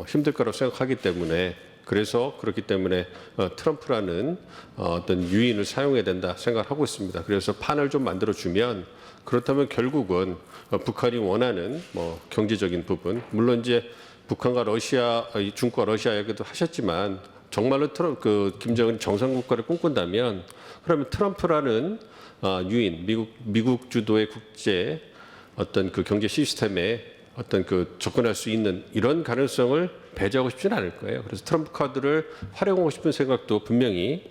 힘들 거라고 생각하기 때문에 그래서 그렇기 때문에 트럼프라는 어떤 유인을 사용해야 된다 생각하고 있습니다. 그래서 판을 좀 만들어 주면 그렇다면 결국은 북한이 원하는 뭐 경제적인 부분 물론 이제 북한과 러시아, 중국과 러시아 얘기도 하셨지만 정말로 김정은이 정상국가를 꿈꾼다면 그러면 트럼프라는 유인 미국 주도의 국제 어떤 경제 시스템에 어떤 접근할 수 있는 이런 가능성을 배제하고 싶지는 않을 거예요. 그래서 트럼프 카드를 활용하고 싶은 생각도 분명히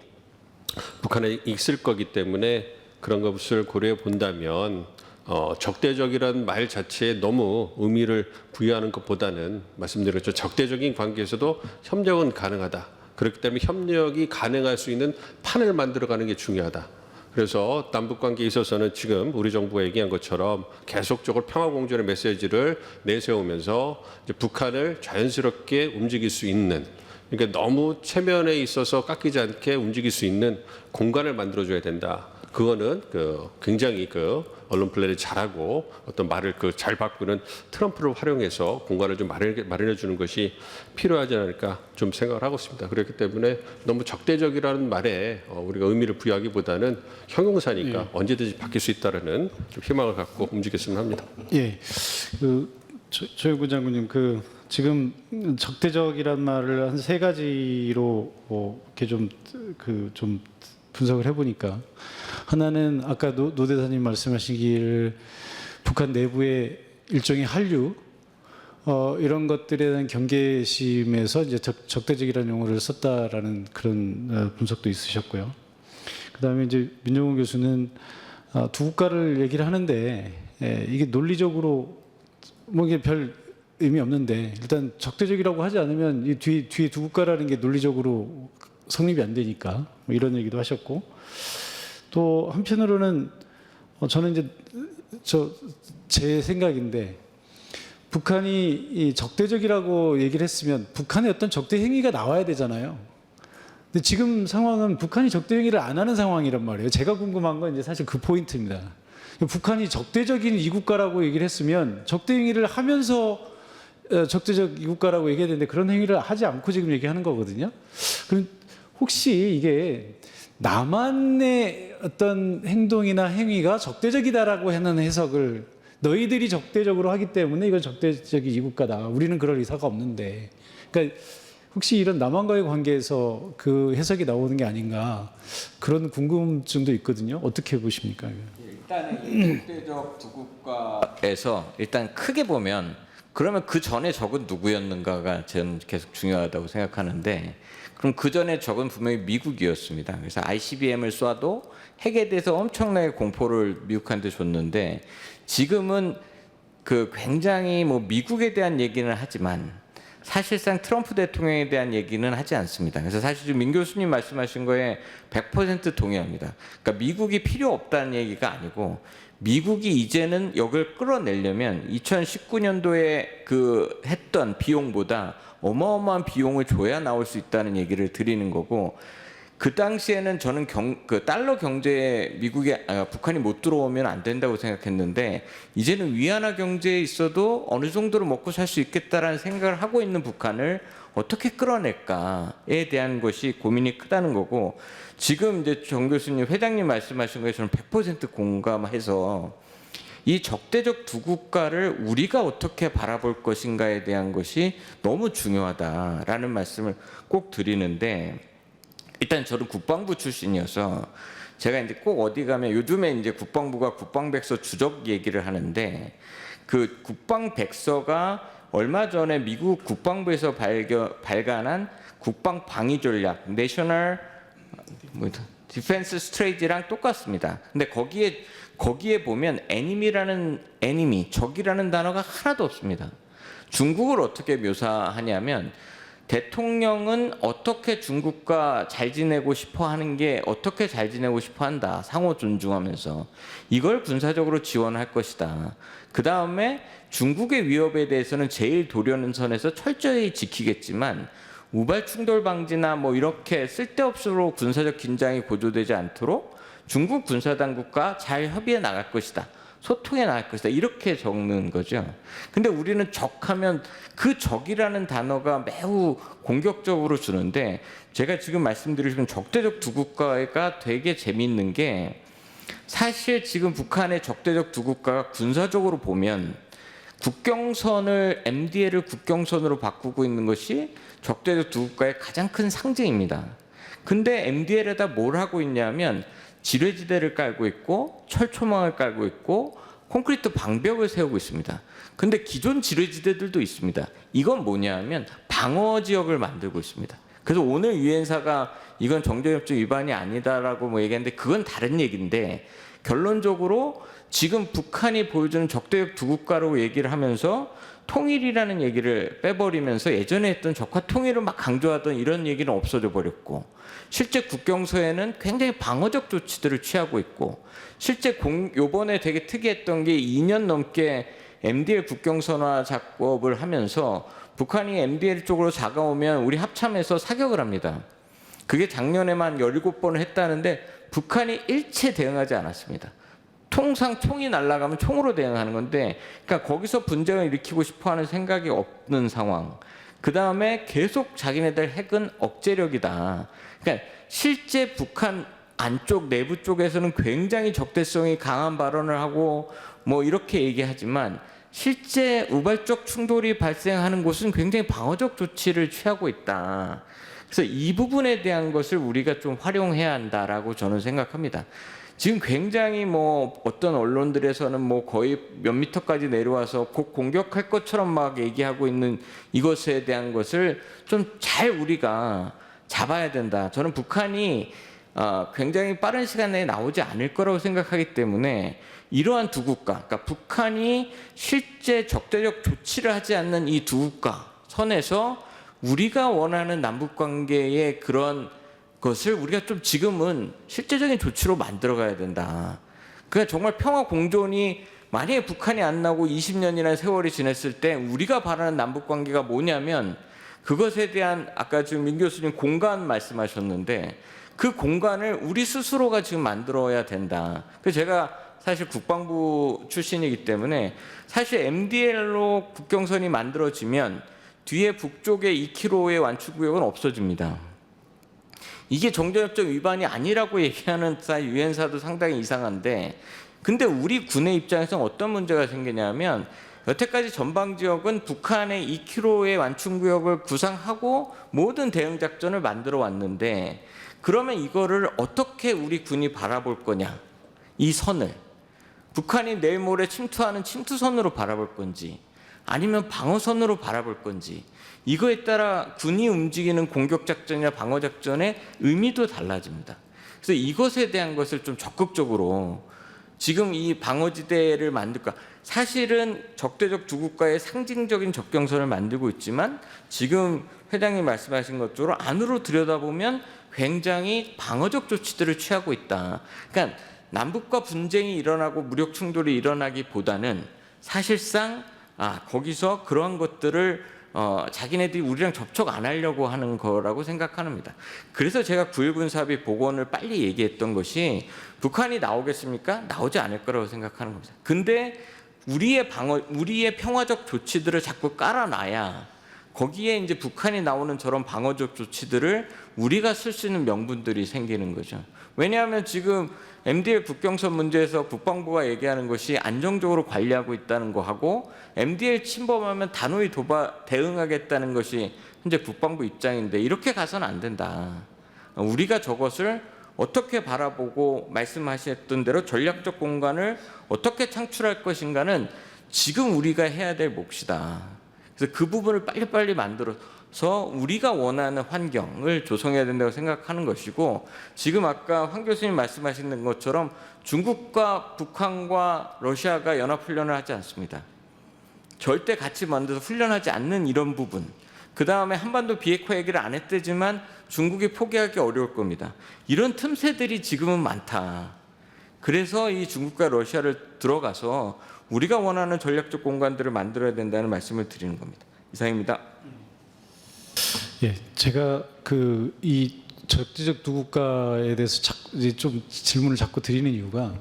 북한에 있을 거기 때문에 그런 것을 고려해 본다면 적대적이라는 말 자체에 너무 의미를 부여하는 것보다는 말씀드린 것처럼 적대적인 관계에서도 협력은 가능하다. 그렇기 때문에 협력이 가능할 수 있는 판을 만들어가는 게 중요하다. 그래서 남북관계에 있어서는 지금 우리 정부가 얘기한 것처럼 계속적으로 평화공존의 메시지를 내세우면서 이제 북한을 자연스럽게 움직일 수 있는 그러니까 너무 체면에 있어서 깎이지 않게 움직일 수 있는 공간을 만들어줘야 된다. 그거는 굉장히 언론 플레이를 잘하고 어떤 말을 잘 바꾸는 트럼프를 활용해서 공간을 좀 마련해 주는 것이 필요하지 않을까 좀 생각을 하고 있습니다. 그렇기 때문에 너무 적대적이라는 말에 우리가 의미를 부여하기보다는 형용사니까 언제든지 바뀔 수 있다라는 좀 희망을 갖고 움직였으면 합니다. 예, 조영구 장군님 지금 적대적이란 말을 한 세 가지로 이렇게 좀 분석을 해보니까 하나는 아까 노 대사님 말씀하시기를 북한 내부의 일종의 한류 이런 것들에 대한 경계심에서 이제 적대적이라는 용어를 썼다라는 그런 분석도 있으셨고요. 그다음에 이제 민정훈 교수는 두 국가를 얘기를 하는데 이게 논리적으로 뭐 이게 별 의미 없는데 일단 적대적이라고 하지 않으면 이 뒤에 두 국가라는 게 논리적으로 성립이 안 되니까 뭐 이런 얘기도 하셨고 또 한편으로는 저는 이제 제 생각인데 북한이 이 적대적이라고 얘기를 했으면 북한의 어떤 적대 행위가 나와야 되잖아요. 근데 지금 상황은 북한이 적대 행위를 안 하는 상황이란 말이에요. 제가 궁금한 건 이제 사실 그 포인트입니다. 북한이 적대적인 이국가라고 얘기를 했으면 적대 행위를 하면서 적대적 이국가라고 얘기해야 되는데 그런 행위를 하지 않고 지금 얘기하는 거거든요. 그럼 혹시 이게 남한의 어떤 행동이나 행위가 적대적이다라고 하는 해석을 너희들이 적대적으로 하기 때문에 이건 적대적인 이국가다. 우리는 그럴 의사가 없는데. 그러니까 혹시 이런 남한과의 관계에서 그 해석이 나오는 게 아닌가 그런 궁금증도 있거든요. 어떻게 보십니까? 일단은 이 적대적 두 국가에서 일단 크게 보면 그러면 그 전에 적은 누구였는가가 저는 계속 중요하다고 생각하는데 그럼 그 전에 적은 분명히 미국이었습니다. 그래서 ICBM을 쏴도 핵에 대해서 엄청나게 공포를 미국한테 줬는데 지금은 굉장히 뭐 미국에 대한 얘기는 하지만 사실상 트럼프 대통령에 대한 얘기는 하지 않습니다. 그래서 사실 지금 민 교수님 말씀하신 거에 100% 동의합니다. 그러니까 미국이 필요 없다는 얘기가 아니고 미국이 이제는 여기를 끌어내려면 2019년도에 했던 비용보다 어마어마한 비용을 줘야 나올 수 있다는 얘기를 드리는 거고 그 당시에는 저는 달러 경제에 북한이 못 들어오면 안 된다고 생각했는데 이제는 위안화 경제에 있어도 어느 정도로 먹고 살 수 있겠다라는 생각을 하고 있는 북한을 어떻게 끌어낼까에 대한 것이 고민이 크다는 거고, 지금 이제 정 교수님, 회장님 말씀하신 거에 저는 100% 공감해서 이 적대적 두 국가를 우리가 어떻게 바라볼 것인가에 대한 것이 너무 중요하다라는 말씀을 꼭 드리는데, 일단 저는 국방부 출신이어서 제가 이제 꼭 어디 가면 요즘에 이제 국방부가 국방백서 주적 얘기를 하는데, 그 국방백서가 얼마 전에 미국 국방부에서 발간한 국방 방위 전략 내셔널 디펜스 스트레이지랑 똑같습니다. 근데 거기에 보면 적이라는 단어가 하나도 없습니다. 중국을 어떻게 묘사하냐면, 대통령은 어떻게 중국과 잘 지내고 싶어 하는 게 어떻게 잘 지내고 싶어 한다. 상호 존중하면서 이걸 군사적으로 지원할 것이다. 그 다음에 중국의 위협에 대해서는 제일 도려는 선에서 철저히 지키겠지만 우발 충돌 방지나 뭐 이렇게 쓸데없으로 군사적 긴장이 고조되지 않도록 중국 군사당국과 잘 협의해 나갈 것이다. 소통해 나갈 것이다. 이렇게 적는 거죠. 근데 우리는 적하면 그 적이라는 단어가 매우 공격적으로 주는데, 제가 지금 말씀드린 적대적 두 국가가 되게 재미있는 게, 사실 지금 북한의 적대적 두 국가가 군사적으로 보면 국경선을 MDL을 국경선으로 바꾸고 있는 것이 적대적 두 국가의 가장 큰 상징입니다. 근데 MDL에다 뭘 하고 있냐면 지뢰지대를 깔고 있고 철조망을 깔고 있고 콘크리트 방벽을 세우고 있습니다. 근데 기존 지뢰지대들도 있습니다. 이건 뭐냐면 방어 지역을 만들고 있습니다. 그래서 오늘 유엔사가 이건 정전협정 위반이 아니다라고 뭐 얘기했는데, 그건 다른 얘기인데, 결론적으로 지금 북한이 보여주는 적대적 두 국가로 얘기를 하면서 통일이라는 얘기를 빼버리면서 예전에 했던 적화 통일을 막 강조하던 이런 얘기는 없어져 버렸고, 실제 국경서에는 굉장히 방어적 조치들을 취하고 있고, 실제 요번에 되게 특이했던 게 2년 넘게 MDL 국경선화 작업을 하면서 북한이 MDL 쪽으로 다가오면 우리 합참에서 사격을 합니다. 그게 작년에만 17번을 했다는데 북한이 일체 대응하지 않았습니다. 통상 총이 날아가면 총으로 대응하는 건데, 그러니까 거기서 분쟁을 일으키고 싶어하는 생각이 없는 상황. 그 다음에 계속 자기네들 핵은 억제력이다. 그러니까 실제 북한 안쪽 내부 쪽에서는 굉장히 적대성이 강한 발언을 하고 뭐 이렇게 얘기하지만, 실제 우발적 충돌이 발생하는 곳은 굉장히 방어적 조치를 취하고 있다. 그래서 이 부분에 대한 것을 우리가 좀 활용해야 한다라고 저는 생각합니다. 지금 굉장히 뭐 어떤 언론들에서는 뭐 거의 몇 미터까지 내려와서 곧 공격할 것처럼 막 얘기하고 있는 이것에 대한 것을 좀 잘 우리가 잡아야 된다. 저는 북한이 굉장히 빠른 시간 내에 나오지 않을 거라고 생각하기 때문에 이러한 두 국가, 그러니까 북한이 실제 적대적 조치를 하지 않는 이 두 국가 선에서 우리가 원하는 남북관계의 그런 것을 우리가 좀 지금은 실제적인 조치로 만들어가야 된다. 그러니까 정말 평화 공존이 만약에 북한이 안 나고 20년이라는 세월이 지났을 때 우리가 바라는 남북관계가 뭐냐면, 그것에 대한 아까 지금 민 교수님 공간 말씀하셨는데 그 공간을 우리 스스로가 지금 만들어야 된다. 그래서 제가 사실 국방부 출신이기 때문에 사실 MDL로 국경선이 만들어지면 뒤에 북쪽에 2km의 완충구역은 없어집니다. 이게 정전협정 위반이 아니라고 얘기하는 유엔사도 상당히 이상한데, 근데 우리 군의 입장에서는 어떤 문제가 생기냐면, 여태까지 전방지역은 북한의 2km의 완충구역을 구상하고 모든 대응작전을 만들어 왔는데, 그러면 이거를 어떻게 우리 군이 바라볼 거냐, 이 선을 북한이 내일 모레 침투하는 침투선으로 바라볼 건지 아니면 방어선으로 바라볼 건지, 이거에 따라 군이 움직이는 공격작전이나 방어작전의 의미도 달라집니다. 그래서 이것에 대한 것을 좀 적극적으로 지금 이 방어지대를 만들까, 사실은 적대적 두 국가의 상징적인 접경선을 만들고 있지만 지금 회장님 말씀하신 것처럼 안으로 들여다보면 굉장히 방어적 조치들을 취하고 있다. 그러니까 남북과 분쟁이 일어나고 무력 충돌이 일어나기보다는 사실상 거기서 그러한 것들을 자기네들이 우리랑 접촉 안 하려고 하는 거라고 생각합니다. 그래서 제가 9.1 군사합의 복원을 빨리 얘기했던 것이, 북한이 나오겠습니까? 나오지 않을 거라고 생각하는 겁니다. 근데 우리의 평화적 조치들을 자꾸 깔아놔야 거기에 이제 북한이 나오는 저런 방어적 조치들을 우리가 쓸 수 있는 명분들이 생기는 거죠. 왜냐하면 지금 MDL 북경선 문제에서 국방부가 얘기하는 것이 안정적으로 관리하고 있다는 거하고 MDL 침범하면 단호히 대응하겠다는 것이 현재 국방부 입장인데 이렇게 가서는 안 된다. 우리가 저것을 어떻게 바라보고 말씀하셨던 대로 전략적 공간을 어떻게 창출할 것인가는 지금 우리가 해야 될 몫이다. 그래서 그 부분을 빨리빨리 만들어서 우리가 원하는 환경을 조성해야 된다고 생각하는 것이고 지금 아까 황 교수님 말씀하시는 것처럼 중국과 북한과 러시아가 연합훈련을 하지 않습니다. 절대 같이 만들어서 훈련하지 않는 이런 부분. 그 다음에 한반도 비핵화 얘기를 안 했대지만 중국이 포기하기 어려울 겁니다. 이런 틈새들이 지금은 많다. 그래서 이 중국과 러시아를 들어가서 우리가 원하는 전략적 공간들을 만들어야 된다는 말씀을 드리는 겁니다. 이상입니다. 예, 제가 이 적대적 두 국가에 대해서 이제 좀 질문을 자꾸 드리는 이유가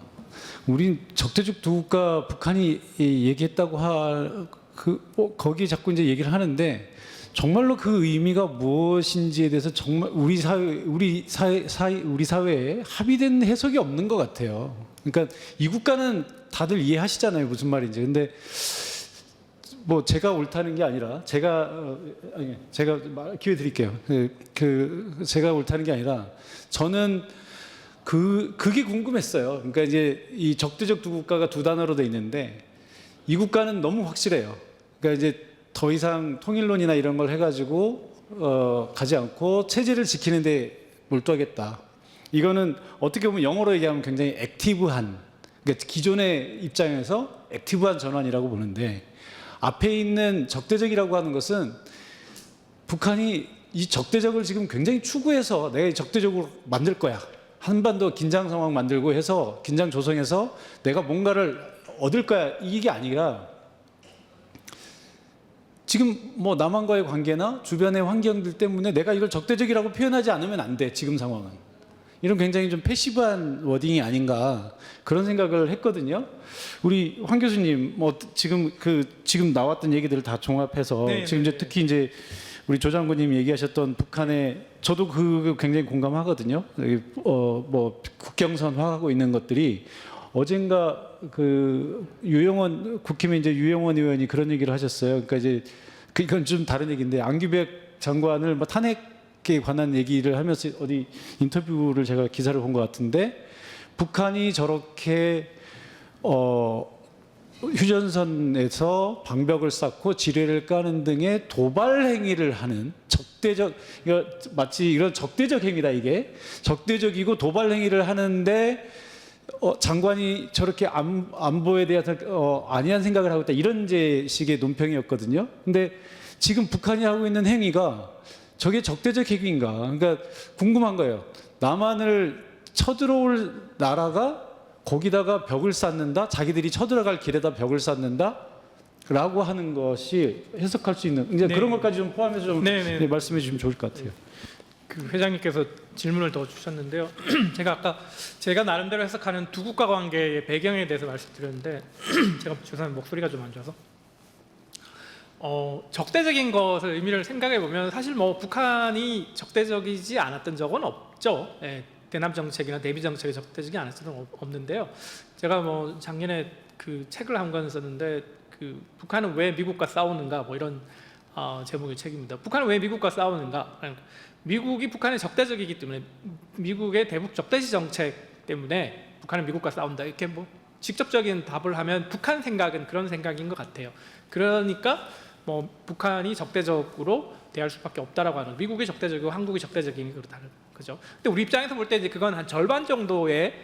우린 적대적 두 국가 북한이 얘기했다고 거기에 자꾸 이제 얘기를 하는데 정말로 그 의미가 무엇인지에 대해서 정말 우리 사회에 합의된 해석이 없는 것 같아요. 그러니까 이 국가는 다들 이해하시잖아요, 무슨 말인지. 근데 뭐 제가 옳다는 게 아니라 제가 기회 드릴게요. 제가 옳다는 게 아니라 저는 그게 궁금했어요. 그러니까 이제 이 적대적 두 국가가 두 단어로 돼 있는데 이 국가는 너무 확실해요. 그러니까 이제 더 이상 통일론이나 이런 걸 해가지고 가지 않고 체제를 지키는데 몰두하겠다. 이거는 어떻게 보면 영어로 얘기하면 굉장히 액티브한, 그러니까 기존의 입장에서 액티브한 전환이라고 보는데 앞에 있는 적대적이라고 하는 것은 북한이 이 적대적을 지금 굉장히 추구해서 내가 이 적대적으로 만들 거야. 한반도 긴장 상황 만들고 해서 긴장 조성해서 내가 뭔가를 얻을 거야. 이게 아니라 지금 뭐 남한과의 관계나 주변의 환경들 때문에 내가 이걸 적대적이라고 표현하지 않으면 안 돼. 지금 상황은. 이런 굉장히 좀 패시브한 워딩이 아닌가 그런 생각을 했거든요. 우리 황 교수님 뭐 지금 나왔던 얘기들을 다 종합해서 지금 이제 특히 이제 우리 조 장군님 얘기하셨던 북한의 저도 굉장히 공감하거든요. 뭐 국경선 화하고 있는 것들이 어젠가 국힘의 이제 유영원 의원이 그런 얘기를 하셨어요. 그러니까 이제 이건 좀 다른 얘기인데 안규백 장관을 뭐 탄핵에 관한 얘기를 하면서 어디 인터뷰를 제가 기사를 본 것 같은데 북한이 저렇게 휴전선에서 방벽을 쌓고 지뢰를 까는 등의 도발 행위를 하는 적대적, 마치 이런 적대적 행위다 이게 적대적이고 도발 행위를 하는데 장관이 저렇게 안보에 대해서 안이한 생각을 하고 있다 이런 식의 논평이었거든요. 근데 지금 북한이 하고 있는 행위가 저게 적대적 행위인가? 그러니까 궁금한 거예요. 남한을 쳐들어올 나라가 거기다가 벽을 쌓는다? 자기들이 쳐들어갈 길에다 벽을 쌓는다? 라고 하는 것이 해석할 수 있는 이제 그런 것까지 좀 포함해서 좀 말씀해 주시면 좋을 것 같아요. 그 회장님께서 질문을 더 주셨는데요. 제가 나름대로 해석하는 두 국가 관계의 배경에 대해서 말씀드렸는데 제가 죄송합니다. 목소리가 좀 안 좋아서 적대적인 것을 의미를 생각해 보면 사실 뭐 북한이 적대적이지 않았던 적은 없죠. 대남 정책이나 대비 정책이 적대적이 않았던 적은 없는데요. 제가 뭐 작년에 그 책을 한 권 썼는데 그 북한은 왜 미국과 싸우는가 뭐 이런 제목의 책입니다. 북한은 왜 미국과 싸우는가? 미국이 북한에 적대적이기 때문에 미국의 대북 적대시 정책 때문에 북한은 미국과 싸운다. 이렇게 뭐 직접적인 답을 하면 북한 생각은 그런 생각인 것 같아요. 그러니까 뭐 북한이 적대적으로 대할 수밖에 없다라고 하는 미국이 적대적이고 한국이 적대적인 그렇다는 거죠. 근데 우리 입장에서 볼 때 이제 그건 한 절반 정도의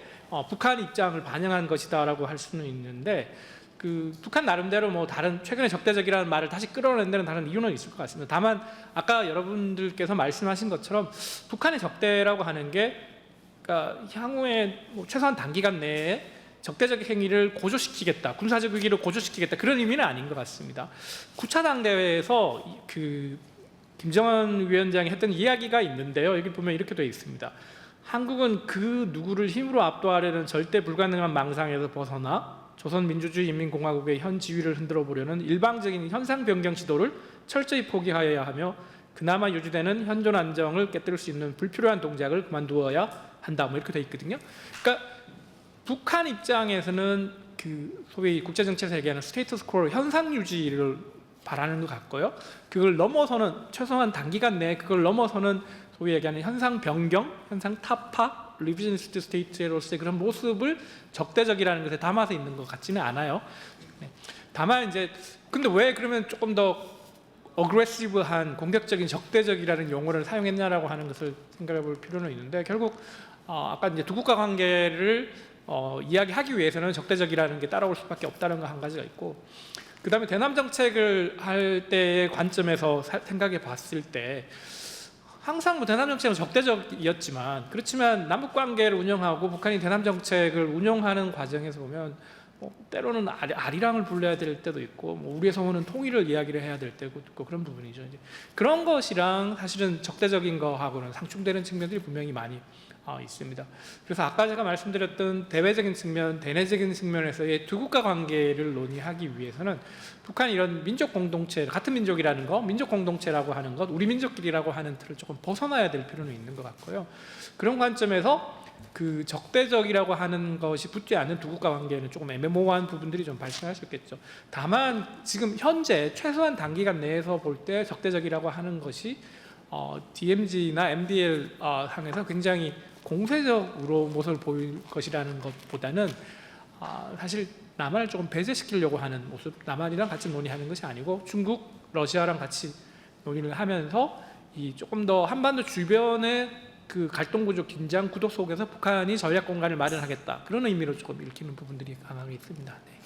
북한 입장을 반영한 것이다라고 할 수는 있는데 그 북한 나름대로 뭐 다른 최근에 적대적이라는 말을 다시 끌어내는 데는 다른 이유는 있을 것 같습니다. 다만 아까 여러분들께서 말씀하신 것처럼 북한의 적대라고 하는 게 그러니까 향후에 뭐 최소한 단기간 내에 적대적 행위를 고조시키겠다, 군사적 위기를 고조시키겠다 그런 의미는 아닌 것 같습니다. 9차 당대회에서 그 김정은 위원장이 했던 이야기가 있는데요. 여기 보면 이렇게 되어 있습니다. 한국은 그 누구를 힘으로 압도하려는 절대 불가능한 망상에서 벗어나 조선민주주의인민공화국의 현 지위를 흔들어 보려는 일방적인 현상 변경 시도를 철저히 포기하여야 하며 그나마 유지되는 현존 안정을 깨뜨릴 수 있는 불필요한 동작을 그만두어야 한다. 뭐 이렇게 돼 있거든요. 그러니까 북한 입장에서는 그 소위 국제 정치에서 얘기하는 스테이터스 코어 현상 유지를 바라는 것 같고요. 그걸 넘어서는 최소한 단기간 내에 그걸 넘어서는 소위 얘기하는 현상 변경, 현상 타파, 리비저니스트 스테이트로서의 그런 모습을 적대적이라는 것에 담아서 있는 것 같지는 않아요. 네. 다만 이제 근데 왜 그러면 조금 더 어그레시브한 공격적인 적대적이라는 용어를 사용했냐라고 하는 것을 생각해 볼 필요는 있는데 결국 아까 이제 두 국가 관계를 이야기하기 위해서는 적대적이라는 게 따라올 수밖에 없다는 거 한 가지가 있고 그다음에 대남 정책을 할 때의 관점에서 생각해 봤을 때 항상 뭐 대남 정책은 적대적이었지만 그렇지만 남북 관계를 운영하고 북한이 대남 정책을 운영하는 과정에서 보면 때로는 아리랑을 불러야 될 때도 있고 우리의 소원은 통일을 이야기를 해야 될 때도 있고 그런 부분이죠. 이제 그런 것이랑 사실은 적대적인 거하고는 상충되는 측면들이 분명히 많이 있습니다. 그래서 아까 제가 말씀드렸던 대외적인 측면, 대내적인 측면에서의 두 국가 관계를 논의하기 위해서는 북한이 이런 민족 공동체, 같은 민족이라는 거, 민족 공동체라고 하는 것, 우리 민족끼리라고 하는 틀을 조금 벗어나야 될 필요는 있는 것 같고요. 그런 관점에서 그 적대적이라고 하는 것이 붙지 않는 두 국가 관계는 조금 애매모호한 부분들이 좀 발생할 수 있겠죠. 다만 지금 현재 최소한 단기간 내에서 볼 때 적대적이라고 하는 것이 DMZ나 MDL 상에서 굉장히 공세적으로 모습을 보일 것이라는 것보다는 사실 남한을 조금 배제시키려고 하는 모습, 남한이랑 같이 논의하는 것이 아니고 중국, 러시아랑 같이 논의를 하면서 이 조금 더 한반도 주변의 그 갈등 구조, 긴장 구도 속에서 북한이 전략 공간을 마련하겠다 그런 의미로 조금 읽히는 부분들이 강하게 있습니다. 네.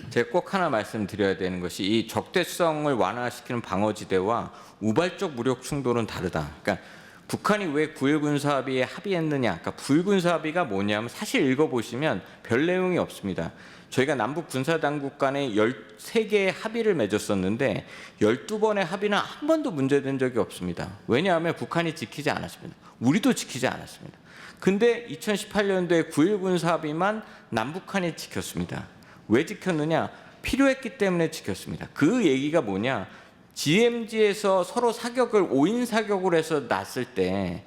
제가 꼭 하나 말씀드려야 되는 것이 이 적대성을 완화시키는 방어지대와 우발적 무력 충돌은 다르다. 그러니까 북한이 왜 9.1 군사합의에 합의했느냐, 그러니까 9.1 군사합의가 뭐냐면 사실 읽어보시면 별 내용이 없습니다. 저희가 남북 군사당국 간에 13개의 합의를 맺었었는데 12번의 합의는 한 번도 문제된 적이 없습니다. 왜냐하면 북한이 지키지 않았습니다. 우리도 지키지 않았습니다. 근데 2018년도에 9.1 군사합의만 남북한이 지켰습니다. 왜 지켰느냐? 필요했기 때문에 지켰습니다. 그 얘기가 뭐냐? GMG에서 서로 사격을 5인 사격을 해서 났을 때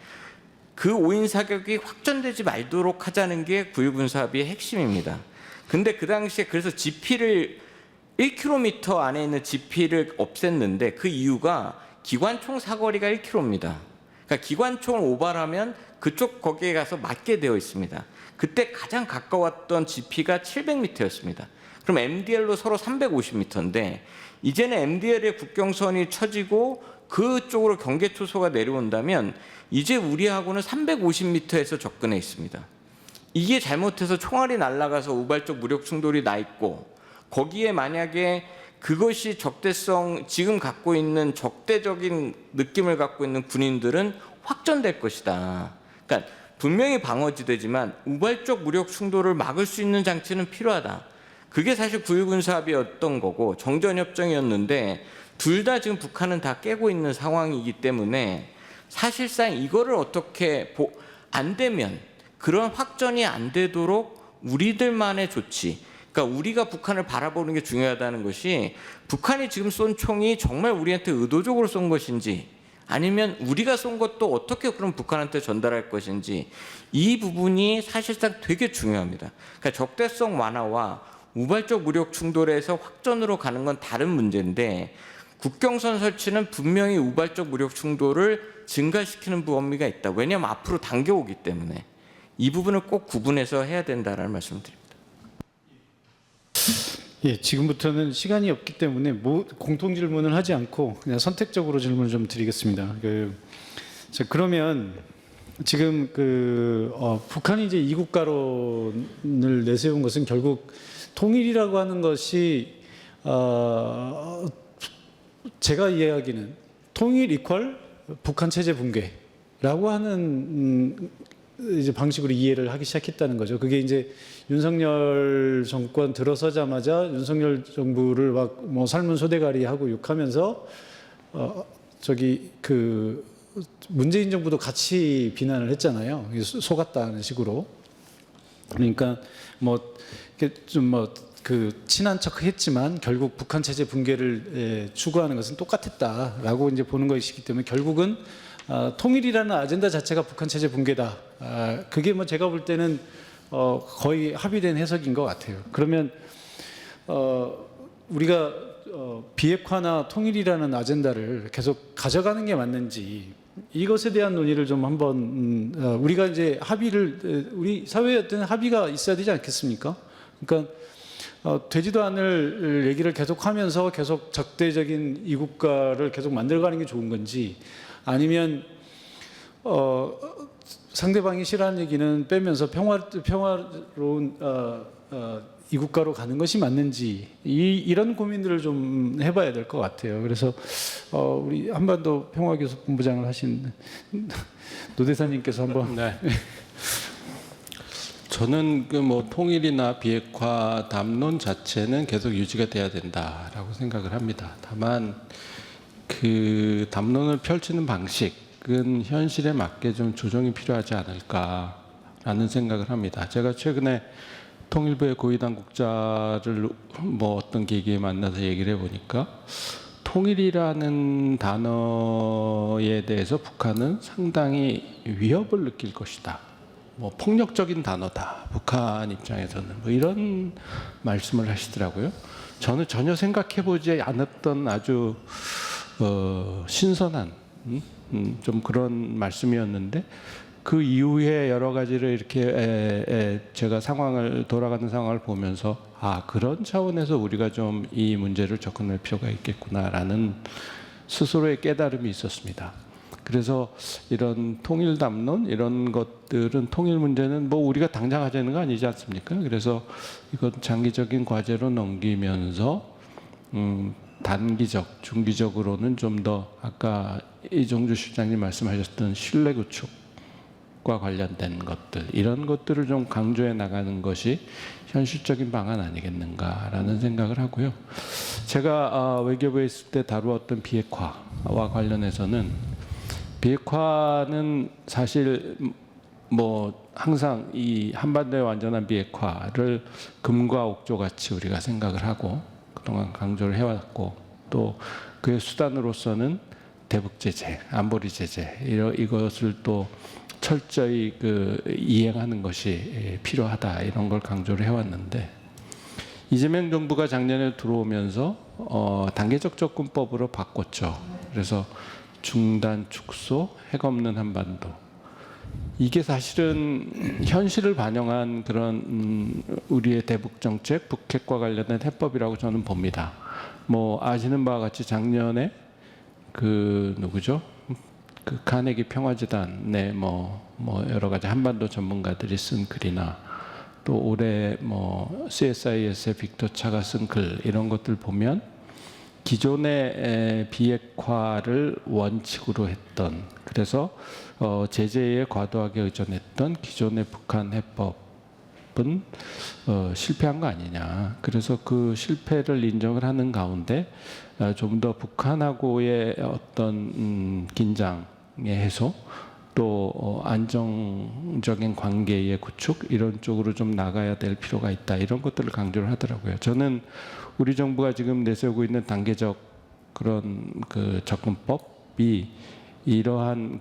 그 5인 사격이 확전되지 말도록 하자는 게 9.1 군사합의의 핵심입니다. 근데 그 당시에 그래서 GP를 1km 안에 있는 GP를 없앴는데 그 이유가 기관총 사거리가 1km입니다. 그러니까 기관총을 오발하면 그쪽 거기에 가서 맞게 되어 있습니다. 그때 가장 가까웠던 GP가 700m였습니다. 그럼 MDL로 서로 350m인데 이제는 MDL의 국경선이 쳐지고 그쪽으로 경계 초소가 내려온다면 이제 우리하고는 350m에서 접근해 있습니다. 이게 잘못해서 총알이 날아가서 우발적 무력 충돌이 나 있고 거기에 만약에 그것이 적대성 지금 갖고 있는 적대적인 느낌을 갖고 있는 군인들은 확전될 것이다. 그러니까 분명히 방어지대지만 우발적 무력 충돌을 막을 수 있는 장치는 필요하다. 그게 사실 9.1 군사합의였던 거고 정전협정이었는데 둘 다 지금 북한은 다 깨고 있는 상황이기 때문에 사실상 이거를 어떻게 안 되면 그런 확전이 안 되도록 우리들만의 조치, 그러니까 우리가 북한을 바라보는 게 중요하다는 것이 북한이 지금 쏜 총이 정말 우리한테 의도적으로 쏜 것인지 아니면 우리가 쏜 것도 어떻게 그럼 북한한테 전달할 것인지 이 부분이 사실상 되게 중요합니다. 그러니까 적대성 완화와 우발적 무력 충돌에서 확전으로 가는 건 다른 문제인데 국경선 설치는 분명히 우발적 무력 충돌을 증가시키는 범위가 있다. 왜냐하면 앞으로 당겨오기 때문에 이 부분을 꼭 구분해서 해야 된다라는 말씀을 드립니다. 예, 지금부터는 시간이 없기 때문에 공통 질문을 하지 않고 그냥 선택적으로 질문을 좀 드리겠습니다. 자, 그러면 지금 북한이 이제 이국가론을 내세운 것은 결국 통일이라고 하는 것이 제가 이해하기는 통일 이퀄 북한 체제 붕괴라고 하는 이제 방식으로 이해를 하기 시작했다는 거죠. 그게 이제 윤석열 정권 들어서자마자 윤석열 정부를 막 뭐 삶은 소대가리 하고 욕하면서 문재인 정부도 같이 비난을 했잖아요. 속았다는 식으로. 그러니까 뭐 좀 뭐 그 친한 척했지만 결국 북한 체제 붕괴를 추구하는 것은 똑같았다라고 이제 보는 것이기 때문에 결국은 통일이라는 아젠다 자체가 북한 체제 붕괴다. 그게 뭐 제가 볼 때는 거의 합의된 해석인 것 같아요. 그러면 우리가 비핵화나 통일이라는 아젠다를 계속 가져가는 게 맞는지 이것에 대한 논의를 좀 한번 우리가 이제 합의를 우리 사회에 어떤 합의가 있어야 되지 않겠습니까? 그러니까 되지도 않을 얘기를 계속하면서 계속 적대적인 이국가를 계속 만들어가는 게 좋은 건지 아니면 상대방이 싫어하는 얘기는 빼면서 평화로운 이국가로 가는 것이 맞는지 이런 고민들을 좀 해봐야 될 것 같아요. 그래서 우리 한반도 평화교섭본부장을 하신 노 대사님께서 한번 네. 저는 그 뭐 통일이나 비핵화 담론 자체는 계속 유지가 돼야 된다라고 생각을 합니다. 다만 그 담론을 펼치는 방식은 현실에 맞게 좀 조정이 필요하지 않을까라는 생각을 합니다. 제가 최근에 통일부의 고위 당국자를 뭐 어떤 계기에 만나서 얘기를 해보니까 통일이라는 단어에 대해서 북한은 상당히 위협을 느낄 것이다. 뭐 폭력적인 단어다. 북한 입장에서는 뭐 이런 말씀을 하시더라고요. 저는 전혀 생각해보지 않았던 아주 신선한 좀 그런 말씀이었는데 그 이후에 여러 가지를 이렇게 제가 돌아가는 상황을 보면서 그런 차원에서 우리가 좀 이 문제를 접근할 필요가 있겠구나라는 스스로의 깨달음이 있었습니다. 그래서 이런 통일 담론 이런 것들은 통일 문제는 뭐 우리가 당장 하자는 거 아니지 않습니까? 그래서 이건 장기적인 과제로 넘기면서 단기적, 중기적으로는 좀 더 아까 이종주 실장님 말씀하셨던 신뢰 구축과 관련된 것들 이런 것들을 좀 강조해 나가는 것이 현실적인 방안 아니겠는가라는 생각을 하고요. 제가 외교부에 있을 때 다루었던 비핵화와 관련해서는 비핵화는 사실 뭐 항상 이 한반도의 완전한 비핵화를 금과 옥조 같이 우리가 생각을 하고 그동안 강조를 해왔고 또 그의 수단으로서는 대북 제재, 안보리 제재 이것을 또 철저히 이행하는 것이 필요하다 이런 걸 강조를 해왔는데 이재명 정부가 작년에 들어오면서 단계적 접근법으로 바꿨죠. 그래서 중단, 축소, 핵 없는 한반도. 이게 사실은 현실을 반영한 그런 우리의 대북 정책, 북핵과 관련된 해법이라고 저는 봅니다. 뭐 아시는 바와 같이 작년에 누구죠? 그 카네기 평화재단의 뭐 여러 가지 한반도 전문가들이 쓴 글이나 또 올해 뭐 CSIS의 빅터 차가 쓴 글 이런 것들 보면 기존의 비핵화를 원칙으로 했던 그래서 제재에 과도하게 의존했던 기존의 북한 해법은 실패한 거 아니냐. 그래서 그 실패를 인정을 하는 가운데 좀 더 북한하고의 어떤 긴장의 해소 또 안정적인 관계의 구축 이런 쪽으로 좀 나가야 될 필요가 있다. 이런 것들을 강조를 하더라고요. 저는 우리 정부가 지금 내세우고 있는 단계적 그런 접근법이 이러한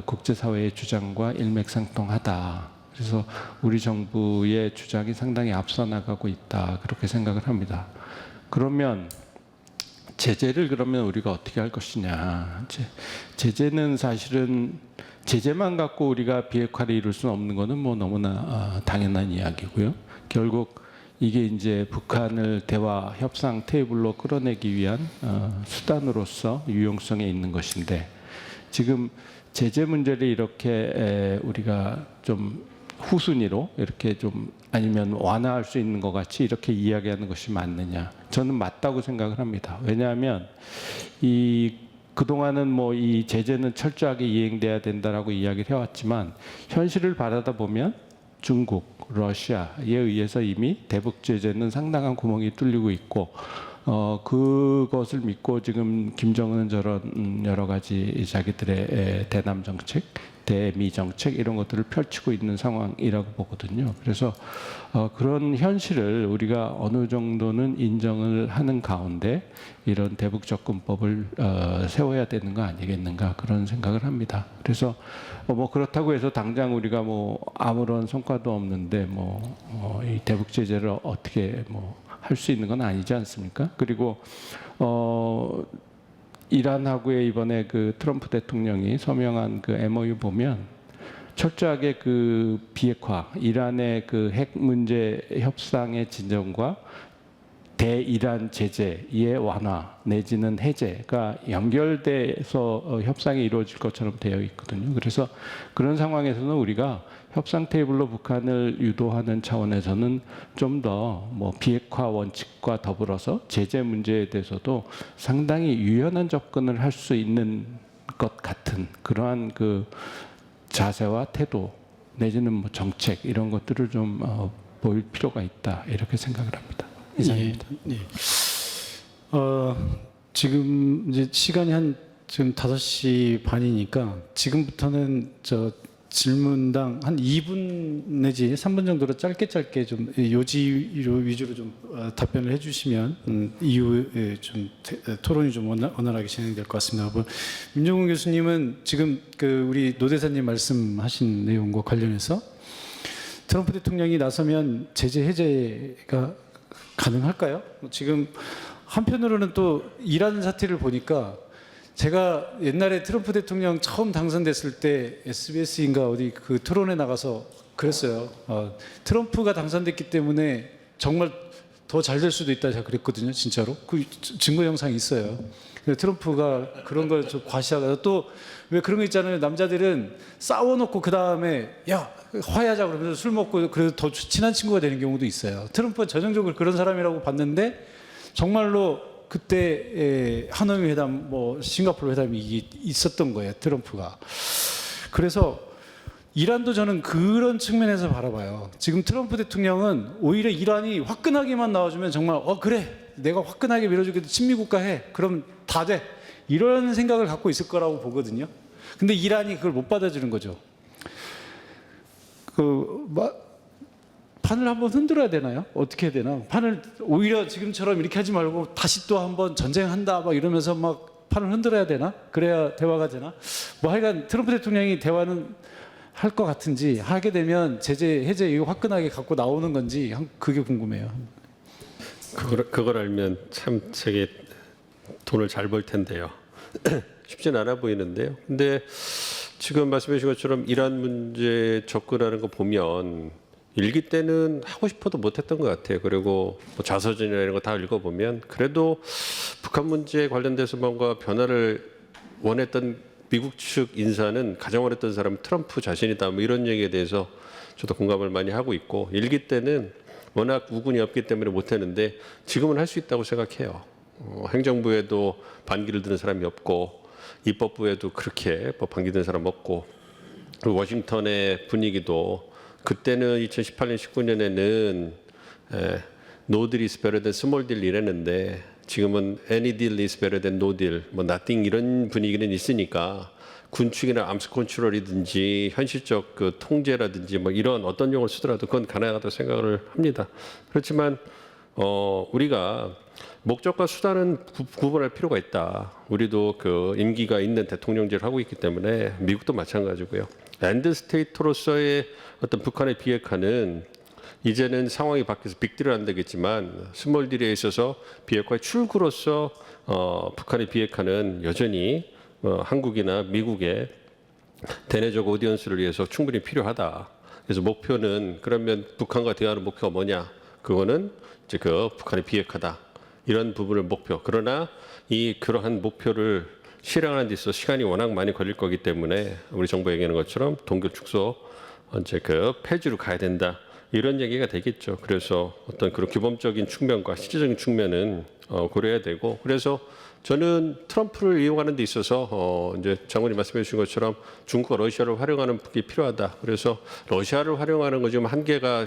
국제사회의 주장과 일맥상통하다. 그래서 우리 정부의 주장이 상당히 앞서 나가고 있다. 그렇게 생각을 합니다. 그러면 제재를 그러면 우리가 어떻게 할 것이냐. 제재는 사실은 제재만 갖고 우리가 비핵화를 이룰 수는 없는 것은 뭐 너무나 당연한 이야기고요. 결국 이게 이제 북한을 대화 협상 테이블로 끌어내기 위한 수단으로서 유용성에 있는 것인데 지금 제재 문제를 이렇게 우리가 좀 후순위로 이렇게 좀 아니면 완화할 수 있는 것 같이 이렇게 이야기하는 것이 맞느냐? 저는 맞다고 생각을 합니다. 왜냐하면 그동안은 뭐 이 제재는 철저하게 이행돼야 된다라고 이야기를 해왔지만 현실을 바라다 보면 중국, 러시아에 의해서 이미 대북 제재는 상당한 구멍이 뚫리고 있고 그것을 믿고 지금 김정은은 저런 여러 가지 자기들의 대남 정책 대미 정책 이런 것들을 펼치고 있는 상황이라고 보거든요. 그래서 그런 현실을 우리가 어느 정도는 인정을 하는 가운데 이런 대북 접근법을 세워야 되는 거 아니겠는가 그런 생각을 합니다. 그래서 뭐 그렇다고 해서 당장 우리가 뭐 아무런 성과도 없는데 이 대북 제재를 어떻게 뭐 할 수 있는 건 아니지 않습니까? 그리고 이란하고의 이번에 그 트럼프 대통령이 서명한 그 MOU 보면 철저하게 그 비핵화, 이란의 그 핵 문제 협상의 진전과 대이란 제재의 완화 내지는 해제가 연결돼서 협상이 이루어질 것처럼 되어 있거든요. 그래서 그런 상황에서는 우리가 협상 테이블로 북한을 유도하는 차원에서는 좀 더 뭐 비핵화 원칙과 더불어서 제재 문제에 대해서도 상당히 유연한 접근을 할 수 있는 것 같은 그러한 그 자세와 태도 내지는 뭐 정책 이런 것들을 좀 보일 필요가 있다 이렇게 생각을 합니다. 이상입니다. 예. 지금 이제 시간이 지금 5시 반이니까 지금부터는 질문당 한 2분 내지 3분 정도로 짧게 좀 요지로 위주로 좀 답변을 해주시면 이후에 좀 토론이 좀 원활하게 진행될 것 같습니다. 민정훈 교수님은 지금 그 우리 노 대사님 말씀하신 내용과 관련해서 트럼프 대통령이 나서면 제재 해제가 가능할까요? 지금 한편으로는 또 이란 사태를 보니까 제가 옛날에 트럼프 대통령 처음 당선됐을 때 SBS인가 어디 그 토론에 나가서 그랬어요. 트럼프가 당선됐기 때문에 정말 더 잘 될 수도 있다 제가 그랬거든요. 진짜로. 그 증거 영상이 있어요. 트럼프가 그런 걸 좀 과시하고 또 왜 그런 거 있잖아요. 남자들은 싸워놓고 그 다음에 야 화해하자 그러면서 술 먹고 그래도 더 친한 친구가 되는 경우도 있어요. 트럼프는 전형적으로 그런 사람이라고 봤는데 정말로 그때 하노이 회담, 싱가포르 회담이 있었던 거예요. 트럼프가. 그래서 이란도 저는 그런 측면에서 바라봐요. 지금 트럼프 대통령은 오히려 이란이 화끈하게만 나와주면 정말 그래 내가 화끈하게 밀어주겠다 친미국가 해 그럼 다 돼 이런 생각을 갖고 있을 거라고 보거든요. 근데 이란이 그걸 못 받아주는 거죠. 판을 한번 흔들어야 되나요? 어떻게 해야 되나? 판을 오히려 지금처럼 이렇게 하지 말고 다시 또 한번 전쟁한다 막 이러면서 막 판을 흔들어야 되나? 그래야 대화가 되나? 하여간 트럼프 대통령이 대화는 할 것 같은지 하게 되면 제재 해제 이거 화끈하게 갖고 나오는 건지 그게 궁금해요. 그걸 알면 참 되게 돈을 잘 벌 텐데요. 쉽진 않아 보이는데요. 근데 지금 말씀해 주신 것처럼 이란 문제 접근하는 거 보면 일기 때는 하고 싶어도 못했던 것 같아요. 그리고 자서전이나 이런 거 다 읽어보면 그래도 북한 문제에 관련돼서 뭔가 변화를 원했던 미국 측 인사는 가장 원했던 사람은 트럼프 자신이다. 이런 얘기에 대해서 저도 공감을 많이 하고 있고 일기 때는 워낙 우군이 없기 때문에 못했는데 지금은 할 수 있다고 생각해요. 행정부에도 반기를 드는 사람이 없고 입법부에도 그렇게 반기 드는 사람 없고 그리고 워싱턴의 분위기도 그때는 2018년, 19년에는 no deal is better than small deal 이랬는데 지금은 any deal is better than no deal, nothing 이런 분위기는 있으니까 군축이나 암스 컨트롤이든지 현실적 그 통제라든지 이런 어떤 용어를 쓰더라도 그건 가능하다고 생각을 합니다. 그렇지만 우리가 목적과 수단은 구분할 필요가 있다. 우리도 그 임기가 있는 대통령제를 하고 있기 때문에 미국도 마찬가지고요. 랜드 스테이트로서의 어떤 북한의 비핵화는 이제는 상황이 바뀌어서 빅딜은 안 되겠지만 스몰 딜에 있어서 비핵화의 출구로서 북한의 비핵화는 여전히 한국이나 미국의 대내적 오디언스를 위해서 충분히 필요하다. 그래서 목표는 그러면 북한과 대화하는 목표가 뭐냐? 그거는 이제 그 북한의 비핵화다. 이런 부분을 목표. 그러나 그러한 목표를 실행하는 데 있어서 시간이 워낙 많이 걸릴 거기 때문에 우리 정부 얘기하는 것처럼 동결 축소 이제 그 폐지로 가야 된다. 이런 얘기가 되겠죠. 그래서 어떤 그런 규범적인 측면과 실질적인 측면은 고려해야 되고 그래서 저는 트럼프를 이용하는 데 있어서 이제 장관님 말씀해 주신 것처럼 중국과 러시아를 활용하는 게 필요하다. 그래서 러시아를 활용하는 거 지금 한계가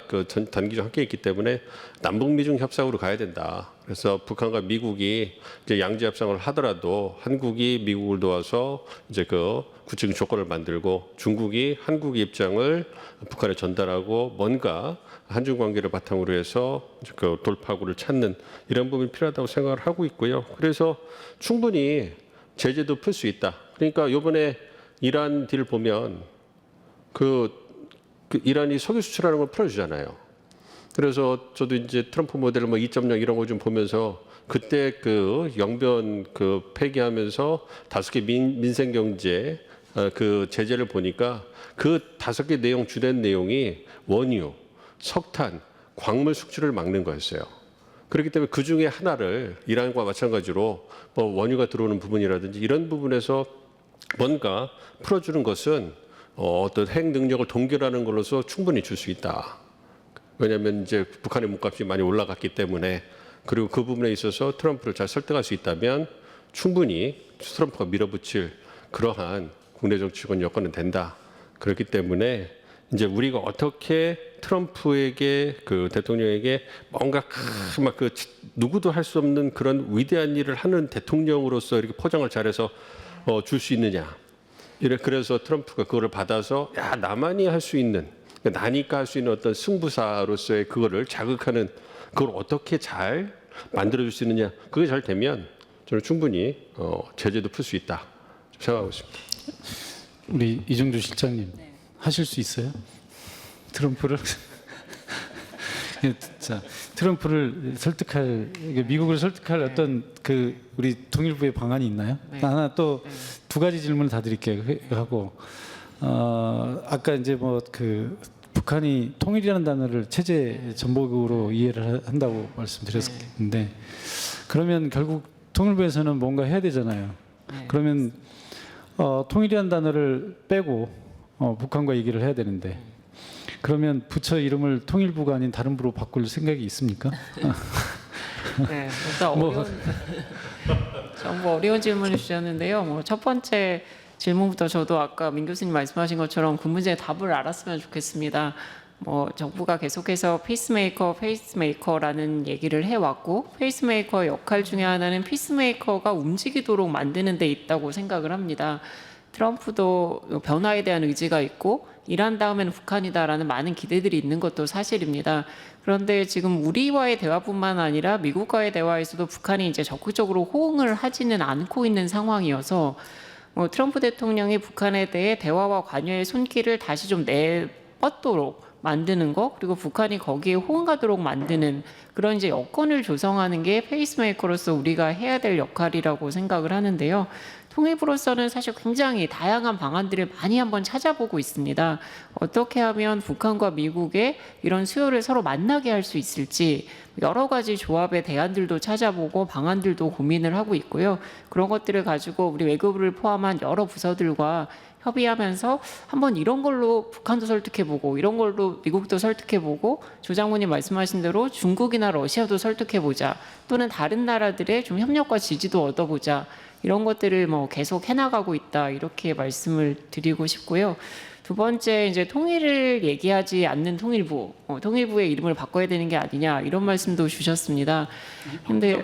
단기적 한계 있기 때문에 남북 미중 협상으로 가야 된다. 그래서 북한과 미국이 이제 양지 협상을 하더라도 한국이 미국을 도와서 이제 그 구체적인 조건을 만들고 중국이 한국의 입장을 북한에 전달하고 뭔가 한중 관계를 바탕으로 해서 그 돌파구를 찾는 이런 부분이 필요하다고 생각을 하고 있고요. 그래서 충분히 제재도 풀 수 있다. 그러니까 이번에 이란 딜 보면 그 이란이 석유 수출하는 걸 풀어주잖아요. 그래서 저도 이제 트럼프 모델 뭐 2.0 이런 거 좀 보면서 그때 그 영변 그 폐기하면서 5개 민생 경제 그 제재를 보니까 그 5개 내용 주된 내용이 원유, 석탄, 광물 수출을 막는 거였어요. 그렇기 때문에 그 중에 하나를 이란과 마찬가지로 뭐 원유가 들어오는 부분이라든지 이런 부분에서 뭔가 풀어주는 것은 어떤 핵 능력을 동결하는 걸로서 충분히 줄 수 있다. 왜냐하면 이제 북한의 몸값이 많이 올라갔기 때문에 그리고 그 부분에 있어서 트럼프를 잘 설득할 수 있다면 충분히 트럼프가 밀어붙일 그러한 국내 정치권 여건은 된다. 그렇기 때문에 이제 우리가 어떻게 트럼프에게 그 대통령에게 뭔가 막 그 누구도 할 수 없는 그런 위대한 일을 하는 대통령으로서 이렇게 포장을 잘해서 줄 수 있느냐. 그래서 트럼프가 그거를 받아서 야 나만이 할 수 있는 나니까 할 수 있는 어떤 승부사로서의 그거를 자극하는 그걸 어떻게 잘 만들어줄 수 있느냐. 그게 잘 되면 저는 충분히 제재도 풀 수 있다 생각하고 있습니다. 우리 이정주 실장님 하실 수 있어요? 트럼프를 자 트럼프를 설득할 미국을 설득할 어떤 그 우리 통일부의 방안이 있나요? 네. 하나 또 두 가지 질문을 다 드릴게요. 하고 아까 이제 뭐 그 북한이 통일이라는 단어를 체제 전복으로 이해를 한다고 말씀드렸는데 그러면 결국 통일부에서는 뭔가 해야 되잖아요. 네. 그러면 통일이라는 단어를 빼고 북한과 얘기를 해야 되는데 그러면 부처 이름을 통일부가 아닌 다른 부로 바꿀 생각이 있습니까? 네, 일단 정말 어려운 질문을 주셨는데요. 뭐 첫 번째 질문부터 저도 아까 민 교수님 말씀하신 것처럼 그 문제의 답을 알았으면 좋겠습니다. 뭐 정부가 계속해서 페이스메이커라는 얘기를 해왔고 페이스메이커의 역할 중에 하나는 피스메이커가 움직이도록 만드는 데 있다고 생각을 합니다. 트럼프도 변화에 대한 의지가 있고 이란 다음에는 북한이다라는 많은 기대들이 있는 것도 사실입니다. 그런데 지금 우리와의 대화뿐만 아니라 미국과의 대화에서도 북한이 이제 적극적으로 호응을 하지는 않고 있는 상황이어서 트럼프 대통령이 북한에 대해 대화와 관여의 손길을 다시 좀 내뻗도록 만드는 것 그리고 북한이 거기에 호응하도록 만드는 그런 이제 여건을 조성하는 게 페이스메이커로서 우리가 해야 될 역할이라고 생각을 하는데요. 통일부로서는 사실 굉장히 다양한 방안들을 많이 한번 찾아보고 있습니다. 어떻게 하면 북한과 미국의 이런 수요를 서로 만나게 할 수 있을지 여러 가지 조합의 대안들도 찾아보고 방안들도 고민을 하고 있고요. 그런 것들을 가지고 우리 외교부를 포함한 여러 부서들과 협의하면서 한번 이런 걸로 북한도 설득해보고 이런 걸로 미국도 설득해보고 조 장관님 말씀하신 대로 중국이나 러시아도 설득해보자 또는 다른 나라들의 좀 협력과 지지도 얻어보자 이런 것들을 뭐 계속 해나가고 있다 이렇게 말씀을 드리고 싶고요. 두 번째 이제 통일을 얘기하지 않는 통일부, 통일부의 이름을 바꿔야 되는 게 아니냐 이런 말씀도 주셨습니다. 근데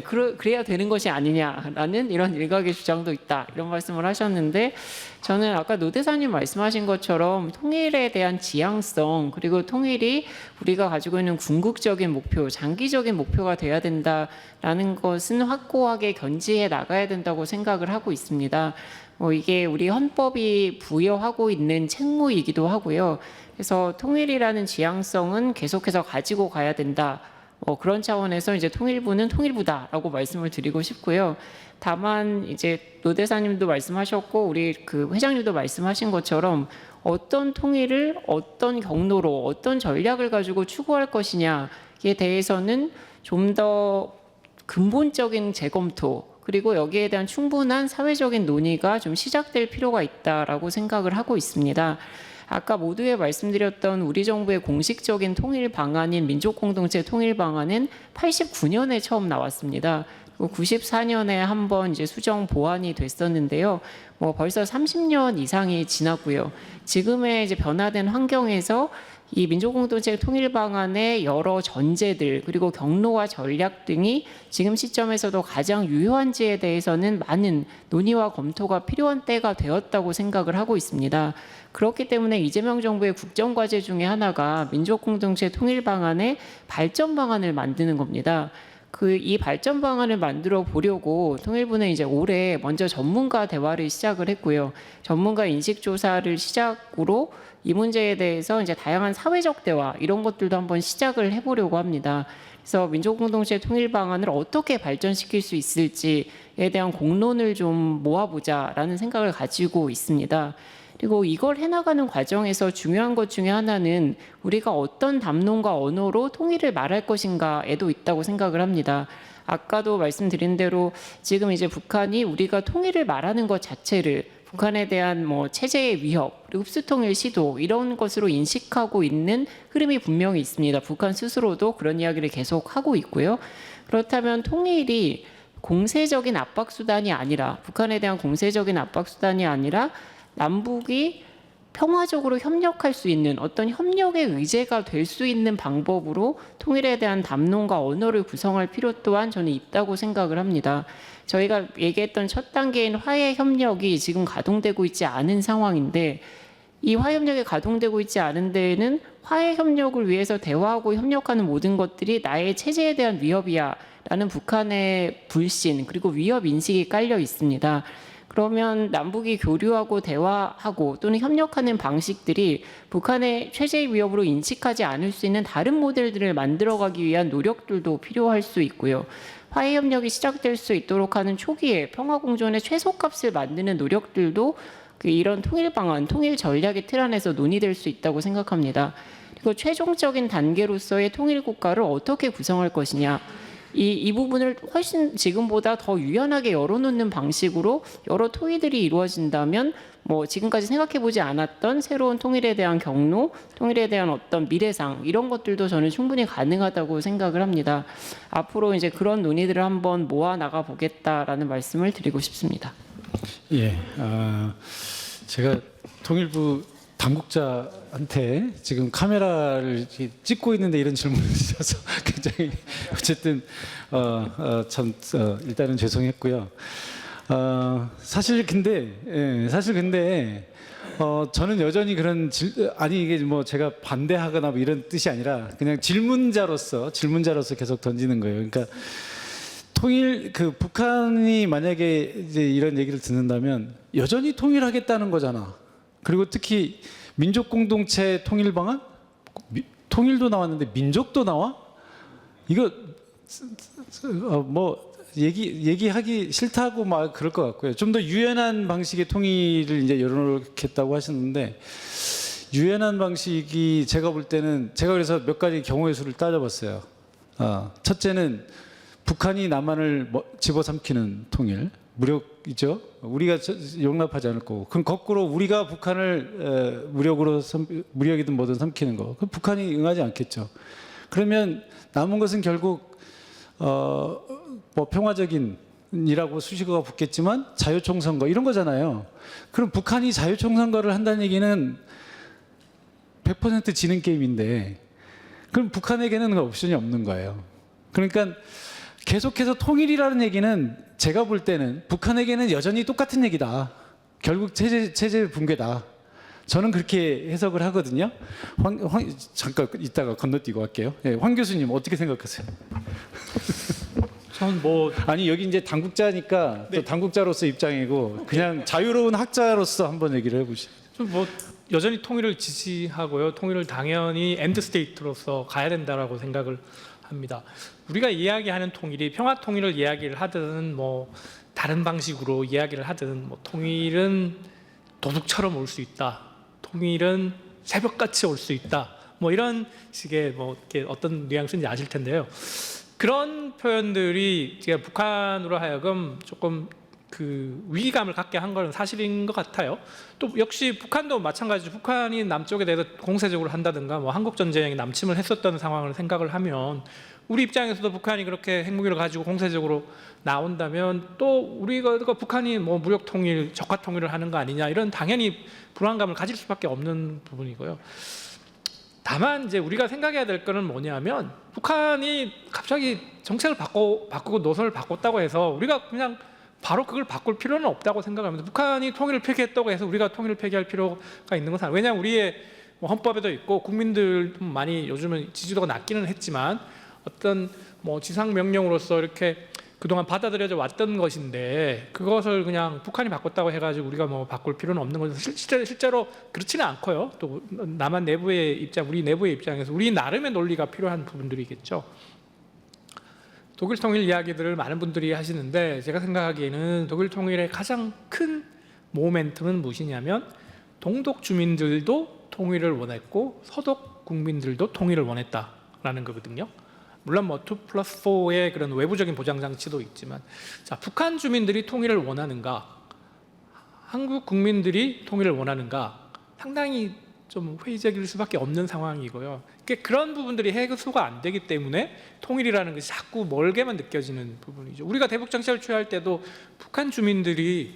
그래야 되는 것이 아니냐라는 이런 일각의 주장도 있다 이런 말씀을 하셨는데 저는 아까 노 대사님 말씀하신 것처럼 통일에 대한 지향성 그리고 통일이 우리가 가지고 있는 궁극적인 목표, 장기적인 목표가 돼야 된다라는 것은 확고하게 견지해 나가야 된다고 생각을 하고 있습니다. 이게 우리 헌법이 부여하고 있는 책무이기도 하고요. 그래서 통일이라는 지향성은 계속해서 가지고 가야 된다. 그런 차원에서 이제 통일부는 통일부다라고 말씀을 드리고 싶고요. 다만 이제 노 대사님도 말씀하셨고 우리 그 회장님도 말씀하신 것처럼 어떤 통일을 어떤 경로로 어떤 전략을 가지고 추구할 것이냐에 대해서는 좀 더 근본적인 재검토 그리고 여기에 대한 충분한 사회적인 논의가 좀 시작될 필요가 있다라고 생각을 하고 있습니다. 아까 모두에 말씀드렸던 우리 정부의 공식적인 통일 방안인 민족공동체 통일 방안은 89년에 처음 나왔습니다. 94년에 한번 이제 수정 보완이 됐었는데요. 뭐 벌써 30년 이상이 지났고요. 지금의 이제 변화된 환경에서 이 민족공동체 통일 방안의 여러 전제들 그리고 경로와 전략 등이 지금 시점에서도 가장 유효한지에 대해서는 많은 논의와 검토가 필요한 때가 되었다고 생각을 하고 있습니다. 그렇기 때문에 이재명 정부의 국정과제 중에 하나가 민족공동체 통일 방안의 발전 방안을 만드는 겁니다. 이 발전 방안을 만들어 보려고 통일부는 이제 올해 먼저 전문가 대화를 시작을 했고요. 전문가 인식 조사를 시작으로 이 문제에 대해서 이제 다양한 사회적 대화 이런 것들도 한번 시작을 해보려고 합니다. 그래서 민족공동체 통일 방안을 어떻게 발전시킬 수 있을지에 대한 공론을 좀 모아보자라는 생각을 가지고 있습니다. 그리고 이걸 해나가는 과정에서 중요한 것 중에 하나는 우리가 어떤 담론과 언어로 통일을 말할 것인가에도 있다고 생각을 합니다. 아까도 말씀드린 대로 지금 이제 북한이 우리가 통일을 말하는 것 자체를 북한에 대한 뭐 체제의 위협, 그리고 흡수통일 시도 이런 것으로 인식하고 있는 흐름이 분명히 있습니다. 북한 스스로도 그런 이야기를 계속 하고 있고요. 그렇다면 통일이 공세적인 압박 수단이 아니라 북한에 대한 공세적인 압박 수단이 아니라 남북이 평화적으로 협력할 수 있는 어떤 협력의 의제가 될 수 있는 방법으로 통일에 대한 담론과 언어를 구성할 필요 또한 저는 있다고 생각을 합니다. 저희가 얘기했던 첫 단계인 화해 협력이 지금 가동되고 있지 않은 상황인데 이 화해 협력이 가동되고 있지 않은 데에는 화해 협력을 위해서 대화하고 협력하는 모든 것들이 나의 체제에 대한 위협이야 라는 북한의 불신 그리고 위협 인식이 깔려 있습니다. 그러면 남북이 교류하고 대화하고 또는 협력하는 방식들이 북한의 체제의 위협으로 인식하지 않을 수 있는 다른 모델들을 만들어가기 위한 노력들도 필요할 수 있고요. 화해 협력이 시작될 수 있도록 하는 초기에 평화공존의 최소값을 만드는 노력들도 이런 통일 방안, 통일 전략의 틀 안에서 논의될 수 있다고 생각합니다. 그리고 최종적인 단계로서의 통일 국가를 어떻게 구성할 것이냐. 이 부분을 훨씬 지금보다 더 유연하게 열어놓는 방식으로 여러 토의들이 이루어진다면 뭐 지금까지 생각해보지 않았던 새로운 통일에 대한 경로, 통일에 대한 어떤 미래상 이런 것들도 저는 충분히 가능하다고 생각을 합니다. 앞으로 이제 그런 논의들을 한번 모아 나가 보겠다라는 말씀을 드리고 싶습니다. 예, 제가 통일부 당국자한테 지금 카메라를 이렇게 찍고 있는데 이런 질문을 주셔서 굉장히 어쨌든 일단은 죄송했고요. 사실 근데 저는 여전히 그런 아니 이게 뭐 제가 반대하거나 뭐 이런 뜻이 아니라 그냥 질문자로서 계속 던지는 거예요. 그러니까 북한이 만약에 이제 이런 얘기를 듣는다면 여전히 통일하겠다는 거잖아. 그리고 특히 민족 공동체 통일 방안? 통일도 나왔는데 민족도 나와? 이거 뭐 얘기하기 싫다고 막 그럴 것 같고요. 좀 더 유연한 방식의 통일을 이제 열어놓겠다고 하셨는데 유연한 방식이 제가 볼 때는 제가 그래서 몇 가지 경우의 수를 따져봤어요. 첫째는 북한이 남한을 집어삼키는 통일. 무력이죠. 우리가 용납하지 않을 거고. 그럼 거꾸로 우리가 북한을 무력이든 뭐든 삼키는 거. 그럼 북한이 응하지 않겠죠. 그러면 남은 것은 결국 뭐 평화적인이라고 수식어가 붙겠지만 자유총선거 이런 거잖아요. 그럼 북한이 자유총선거를 한다는 얘기는 100% 지는 게임인데 그럼 북한에게는 옵션이 없는 거예요. 그러니까 계속해서 통일이라는 얘기는 제가 볼 때는 북한에게는 여전히 똑같은 얘기다. 결국 체제 붕괴다. 저는 그렇게 해석을 하거든요. 잠깐 이따가 건너뛰고 갈게요. 네, 황 교수님 어떻게 생각하세요? 전 아니 여기 이제 당국자니까 네. 또 당국자로서 입장이고 그냥 자유로운 학자로서 한번 얘기를 해보시죠. 좀 여전히 통일을 지지하고요. 통일을 당연히 엔드 스테이트로서 가야 된다라고 생각을 합니다. 우리가 이야기하는 통일이 평화 통일을 이야기를 하든 뭐 다른 방식으로 이야기를 하든 뭐 통일은 도둑처럼 올 수 있다. 통일은 새벽같이 올 수 있다. 뭐 이런 식의 뭐 이렇게 어떤 뉘앙스인지 아실 텐데요. 그런 표현들이 제가 북한으로 하여금 조금 그 위기감을 갖게 한 건 사실인 것 같아요. 또 역시 북한도 마찬가지죠. 북한이 남쪽에 대해서 공세적으로 한다든가 뭐 한국 전쟁에 남침을 했었던 상황을 생각을 하면 우리 입장에서도 북한이 그렇게 핵무기를 가지고 공세적으로 나온다면 또 우리가 북한이 뭐 무역 통일, 적화 통일을 하는 거 아니냐 이런 당연히 불안감을 가질 수밖에 없는 부분이고요. 다만 이제 우리가 생각해야 될 거는 뭐냐면 북한이 갑자기 정책을 바꾸고 노선을 바꿨다고 해서 우리가 그냥 바로 그걸 바꿀 필요는 없다고 생각합니다. 북한이 통일을 폐기했다고 해서 우리가 통일을 폐기할 필요가 있는 것은 왜냐하면 우리의 뭐 헌법에도 있고 국민들 많이 요즘은 지지도가 낮기는 했지만 어떤 뭐 지상 명령으로서 이렇게 그동안 받아들여져 왔던 것인데 그것을 그냥 북한이 바꿨다고 해가지고 우리가 뭐 바꿀 필요는 없는 거죠. 실제로 그렇지는 않고요. 또 남한 내부의 입장, 우리 내부의 입장에서 우리 나름의 논리가 필요한 부분들이겠죠. 독일 통일 이야기들을 많은 분들이 하시는데 제가 생각하기에는 독일 통일의 가장 큰 모멘텀은 무엇이냐면 동독 주민들도 통일을 원했고 서독 국민들도 통일을 원했다라는 거거든요. 물론 뭐 2+4의 그런 외부적인 보장 장치도 있지만 자, 북한 주민들이 통일을 원하는가? 한국 국민들이 통일을 원하는가? 상당히 좀 회의적일 수밖에 없는 상황이고요. 그런 부분들이 해소가 안 되기 때문에 통일이라는 것이 자꾸 멀게만 느껴지는 부분이죠. 우리가 대북 정책을 취할 때도 북한 주민들이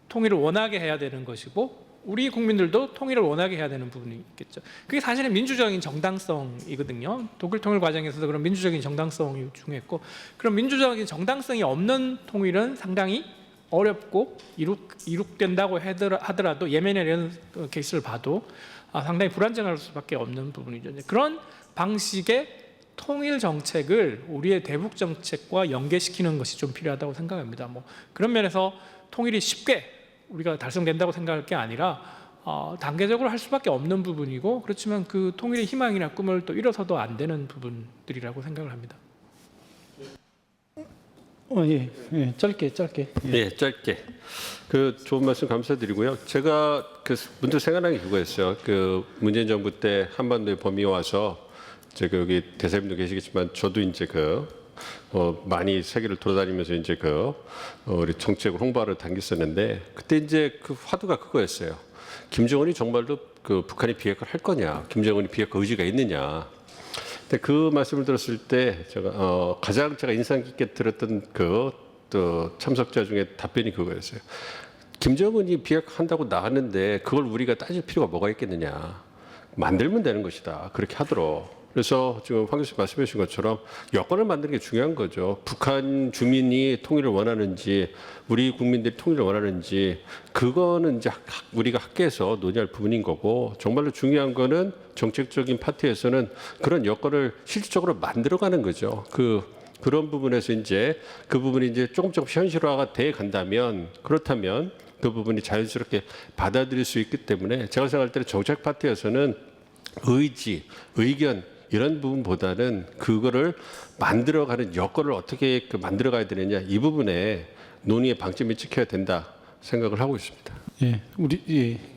통일을 원하게 해야 되는 것이고 우리 국민들도 통일을 원하게 해야 되는 부분이 있겠죠. 그게 사실은 민주적인 정당성이거든요. 독일 통일 과정에서도 그런 민주적인 정당성이 중요했고 그런 민주적인 정당성이 없는 통일은 상당히 어렵고 이룩된다고 하더라도 예멘의 이런 케이스를 봐도 상당히 불안정할 수밖에 없는 부분이죠. 그런 방식의 통일 정책을 우리의 대북 정책과 연계시키는 것이 좀 필요하다고 생각합니다. 뭐 그런 면에서 통일이 쉽게 우리가 달성된다고 생각할 게 아니라 단계적으로 할 수밖에 없는 부분이고 그렇지만 그 통일의 희망이나 꿈을 또 이뤄서도 안 되는 부분들이라고 생각을 합니다. 예, 짧게. 네, 짧게. 그 좋은 말씀 감사드리고요. 제가 그 문득 생각난 게 그거였어요. 그 문재인 정부 때 한반도에 범위 와서 제가 여기 대사님도 계시겠지만 저도 이제 많이 세계를 돌아다니면서 이제 우리 정책을 홍보하러 다녔었는데 그때 이제 그 화두가 그거였어요. 김정은이 정말로 그 북한이 비핵화를 할 거냐? 김정은이 비핵화 의지가 있느냐? 근데 그 말씀을 들었을 때 제가 가장 인상 깊게 들었던 또 참석자 중에 답변이 그거였어요. 김정은이 비핵화한다고 나왔는데 그걸 우리가 따질 필요가 뭐가 있겠느냐? 만들면 되는 것이다. 그렇게 하도록. 그래서 지금 황 교수님 말씀해 주신 것처럼 여건을 만드는 게 중요한 거죠. 북한 주민이 통일을 원하는지 우리 국민들이 통일을 원하는지 그거는 이제 우리가 학계에서 논의할 부분인 거고 정말로 중요한 거는 정책적인 파트에서는 그런 여건을 실질적으로 만들어가는 거죠. 그런 부분에서 이제 그 부분이 이제 조금 현실화가 돼 간다면 그렇다면 그 부분이 자연스럽게 받아들일 수 있기 때문에 제가 생각할 때는 정책 파트에서는 의지, 의견 이런 부분보다는 그거를 만들어가는 여건을 어떻게 만들어가야 되느냐 이 부분에 논의의 방점이 찍혀야 된다 생각을 하고 있습니다.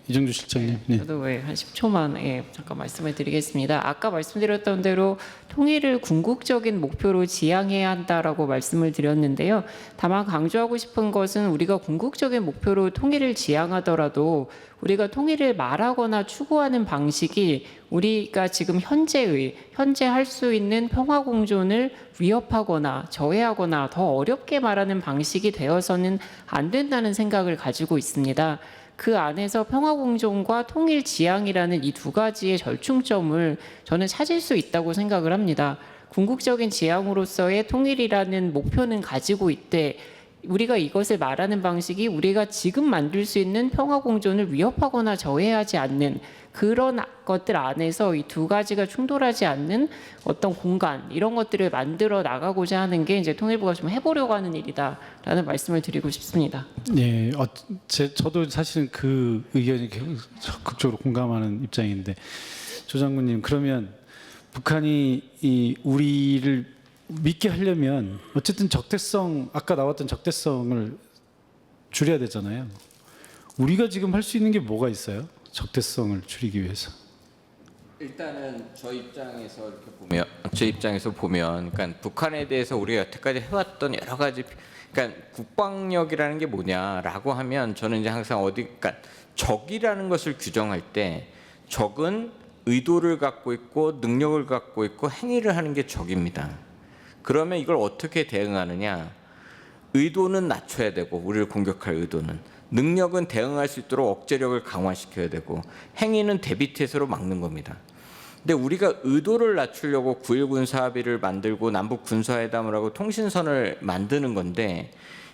이정주 실장님. 네. 저도 한 10초만 잠깐 말씀을 드리겠습니다. 아까 말씀드렸던 대로 통일을 궁극적인 목표로 지향해야 한다라고 말씀을 드렸는데요. 다만 강조하고 싶은 것은 우리가 궁극적인 목표로 통일을 지향하더라도 우리가 통일을 말하거나 추구하는 방식이 우리가 지금 현재 할 수 있는 평화 공존을 위협하거나 저해하거나 더 어렵게 말하는 방식이 되어서는 안 된다는 생각을 가지고 있습니다. 그 안에서 평화 공존과 통일 지향이라는 이 두 가지의 절충점을 저는 찾을 수 있다고 생각을 합니다. 궁극적인 지향으로서의 통일이라는 목표는 가지고 있되 우리가 이것을 말하는 방식이 우리가 지금 만들 수 있는 평화 공존을 위협하거나 저해하지 않는 그런 것들 안에서 이 두 가지가 충돌하지 않는 어떤 공간 이런 것들을 만들어 나가고자 하는 게 이제 통일부가 좀 해보려고 하는 일이다라는 말씀을 드리고 싶습니다. 네, 저도 사실은 그 의견이 적극적으로 공감하는 입장인데 조 장군님 그러면 북한이 우리를 믿게 하려면 어쨌든 아까 나왔던 적대성을 줄여야 되잖아요. 우리가 지금 할 수 있는 게 뭐가 있어요? 적대성을 줄이기 위해서. 일단은 저 입장에서 보면, 그러니까 북한에 대해서 우리가 여태까지 해왔던 여러 가지, 그러니까 국방력이라는 게 뭐냐라고 하면 저는 이제 항상 그러니까 적이라는 것을 규정할 때 적은 의도를 갖고 있고 능력을 갖고 있고 행위를 하는 게 적입니다. 그러면 이걸 어떻게 대응하느냐? 의도는 낮춰야 되고, 우리를 공격할 의도는, 능력은 대응할 수 있도록 억제력을 강화시켜야 되고, 행위는 대비태세로 막는 겁니다. 근데 우리가 의도를 낮추려고 9.1 군사합의를 만들고 남북 군사회담을 하고 통신선을 만드는 건데,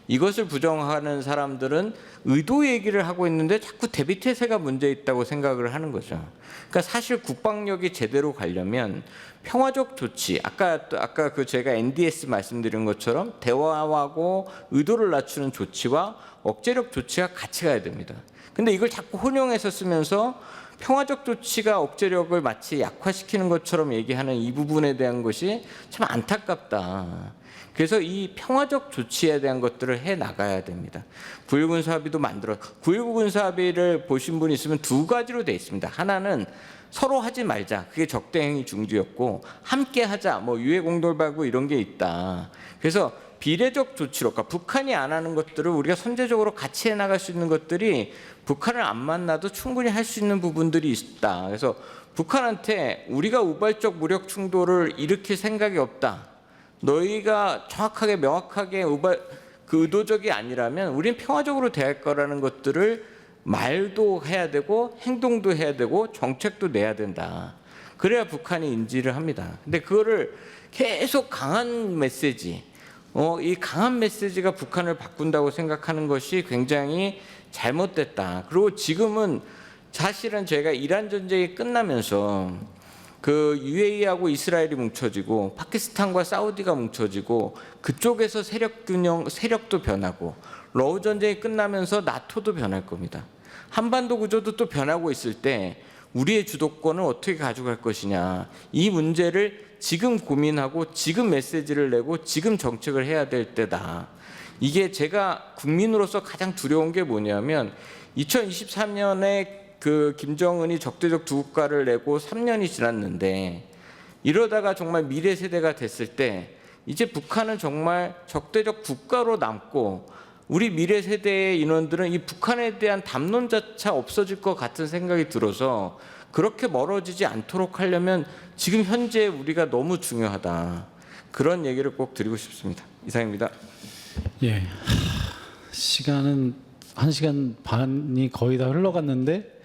이것을 부정하는 사람들은 의도 얘기를 하고 있는데 자꾸 대비태세가 문제 있다고 생각을 하는 거죠. 그러니까 사실 국방력이 제대로 가려면 평화적 조치, 아까 그 제가 NDS 말씀드린 것처럼 대화하고 의도를 낮추는 조치와 억제력 조치가 같이 가야 됩니다. 근데 이걸 자꾸 혼용해서 쓰면서 평화적 조치가 억제력을 마치 약화시키는 것처럼 얘기하는 이 부분에 대한 것이 참 안타깝다. 그래서 이 평화적 조치에 대한 것들을 해 나가야 됩니다. 9.1 군사합의도 9.19 군사합의를 보신 분 있으면 두 가지로 되어 있습니다. 하나는 서로 하지 말자, 그게 적대행위 중지였고, 함께 하자, 뭐 유해 공돌발구 이런 게 있다. 그래서 비례적 조치로, 그러니까 북한이 안 하는 것들을 우리가 선제적으로 같이 해나갈 수 있는 것들이 북한을 안 만나도 충분히 할 수 있는 부분들이 있다. 그래서 북한한테 우리가 우발적 무력 충돌을 일으킬 생각이 없다, 너희가 정확하게 명확하게 그 의도적이 아니라면 우리는 평화적으로 대할 거라는 것들을 말도 해야 되고 행동도 해야 되고 정책도 내야 된다. 그래야 북한이 인지를 합니다. 근데 그거를 계속 강한 메시지, 이 강한 메시지가 북한을 바꾼다고 생각하는 것이 굉장히 잘못됐다. 그리고 지금은 사실은 제가 이란 전쟁이 끝나면서 그 UAE하고 이스라엘이 뭉쳐지고 파키스탄과 사우디가 뭉쳐지고 그쪽에서 세력도 변하고, 러우 전쟁이 끝나면서 나토도 변할 겁니다. 한반도 구조도 또 변하고 있을 때 우리의 주도권을 어떻게 가져갈 것이냐, 이 문제를 지금 고민하고 지금 메시지를 내고 지금 정책을 해야 될 때다. 이게 제가 국민으로서 가장 두려운 게 뭐냐면, 2023년에 그 김정은이 적대적 두 국가를 내고 3년이 지났는데, 이러다가 정말 미래 세대가 됐을 때 이제 북한은 정말 적대적 국가로 남고, 우리 미래 세대의 인원들은 이 북한에 대한 담론자차 없어질 것 같은 생각이 들어서, 그렇게 멀어지지 않도록 하려면 지금 현재 우리가 너무 중요하다. 그런 얘기를 꼭 드리고 싶습니다. 이상입니다. 예, 시간은 1시간 반이 거의 다 흘러갔는데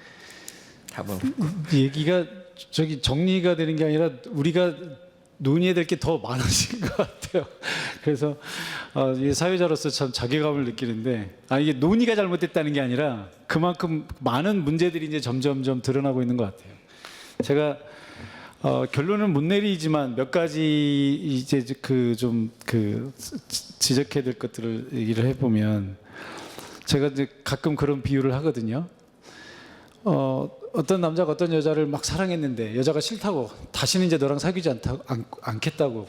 답은 얘기가 정리가 되는 게 아니라 우리가 논의해야 될 게 더 많아진 것 같아요. 그래서 사회자로서 참 자괴감을 느끼는데, 이게 논의가 잘못됐다는 게 아니라 그만큼 많은 문제들이 이제 점점점 드러나고 있는 것 같아요. 제가 결론은 못 내리지만 몇 가지 이제 지적해야 될 것들을 얘기를 해보면, 제가 이제 가끔 그런 비유를 하거든요. 어떤 남자가 어떤 여자를 막 사랑했는데 여자가 싫다고, 다시는 이제 너랑 사귀지 않겠다고,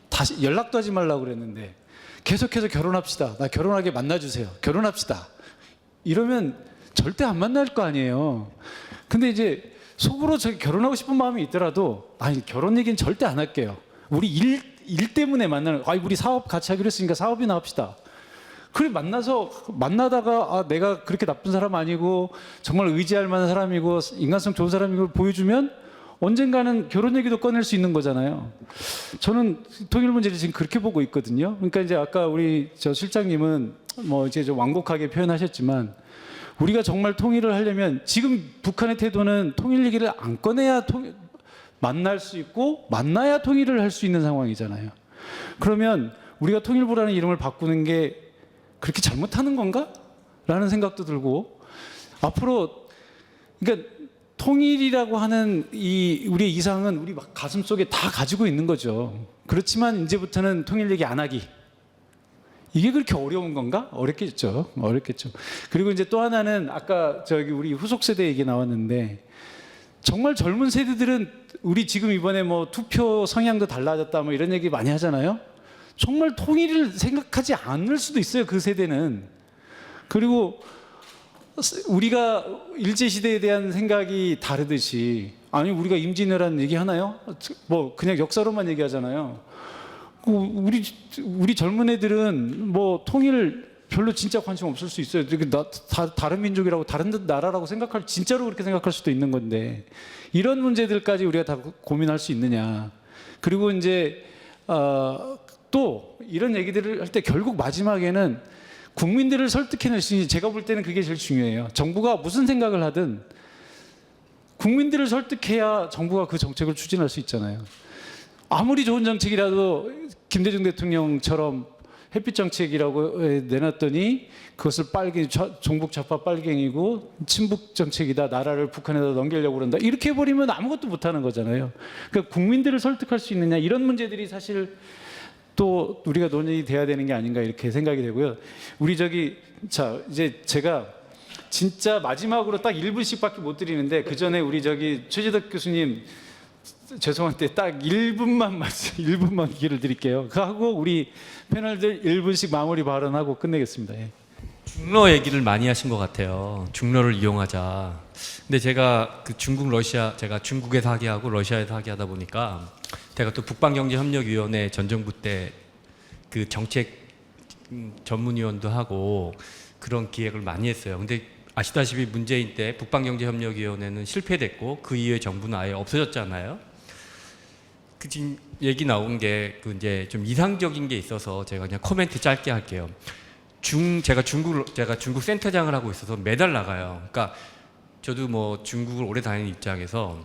다시 연락도 하지 말라고 그랬는데 계속해서 결혼합시다, 나 결혼하게 만나주세요, 결혼합시다, 이러면 절대 안 만날 거 아니에요. 근데 이제 속으로 저기 결혼하고 싶은 마음이 있더라도, 결혼 얘기는 절대 안 할게요, 우리 일 때문에 만나는, 우리 사업 같이 하기로 했으니까 사업이나 합시다. 그래 만나다가 내가 그렇게 나쁜 사람 아니고 정말 의지할 만한 사람이고 인간성 좋은 사람이고 보여주면 언젠가는 결혼 얘기도 꺼낼 수 있는 거잖아요. 저는 통일 문제를 지금 그렇게 보고 있거든요. 그러니까 이제 아까 우리 실장님은 뭐 이제 좀 완곡하게 표현하셨지만, 우리가 정말 통일을 하려면 지금 북한의 태도는 통일 얘기를 안 꺼내야 만날 수 있고, 만나야 통일을 할 수 있는 상황이잖아요. 그러면 우리가 통일부라는 이름을 바꾸는 게 그렇게 잘못하는 건가? 라는 생각도 들고, 앞으로 그러니까 통일이라고 하는 우리의 이상은 우리 막 가슴 속에 다 가지고 있는 거죠. 그렇지만 이제부터는 통일 얘기 안 하기, 이게 그렇게 어려운 건가? 어렵겠죠. 그리고 이제 또 하나는 아까 우리 후속 세대 얘기 나왔는데, 정말 젊은 세대들은 우리 지금 이번에 뭐 투표 성향도 달라졌다 뭐 이런 얘기 많이 하잖아요. 정말 통일을 생각하지 않을 수도 있어요, 그 세대는. 그리고 우리가 일제시대에 대한 생각이 다르듯이 아니 우리가 임진왜란 얘기하나요? 뭐 그냥 역사로만 얘기하잖아요. 우리 젊은 애들은 뭐 통일 별로 진짜 관심 없을 수 있어요. 다른 민족이라고 다른 나라라고 진짜로 그렇게 생각할 수도 있는 건데 이런 문제들까지 우리가 다 고민할 수 있느냐. 그리고 이제 또 이런 얘기들을 할 때 결국 마지막에는 국민들을 설득해낼 수 있는, 제가 볼 때는 그게 제일 중요해요. 정부가 무슨 생각을 하든 국민들을 설득해야 정부가 그 정책을 추진할 수 있잖아요. 아무리 좋은 정책이라도 김대중 대통령처럼 햇빛 정책이라고 내놨더니 그것을 종북 좌파 빨갱이고 친북 정책이다, 나라를 북한에다 넘기려고 그런다, 이렇게 해버리면 아무것도 못하는 거잖아요. 그러니까 국민들을 설득할 수 있느냐, 이런 문제들이 사실 또 우리가 논의돼야 되는 게 아닌가 이렇게 생각이 되고요. 자 이제 제가 진짜 마지막으로 딱 1분씩밖에 못 드리는데 그 전에 우리 최재덕 교수님 죄송한데 딱 1분만 기회를 드릴게요. 그하고 우리 패널들 1분씩 마무리 발언하고 끝내겠습니다. 예. 중러 얘기를 많이 하신 것 같아요. 중러를 이용하자. 근데 제가 제가 중국에서 하게 하고 러시아에서 하게 하다 보니까 제가 또 북방경제협력위원회 전 정부 때 그 정책 전문위원도 하고 그런 기획을 많이 했어요. 근데 아시다시피 문재인 때 북방경제협력위원회는 실패됐고 그 이후에 정부는 아예 없어졌잖아요. 그 지금 얘기 나온 게 이제 좀 이상적인 게 있어서 제가 그냥 코멘트 짧게 할게요. 제가 중국 센터장을 하고 있어서 매달 나가요. 그러니까 저도 뭐 중국을 오래 다니는 입장에서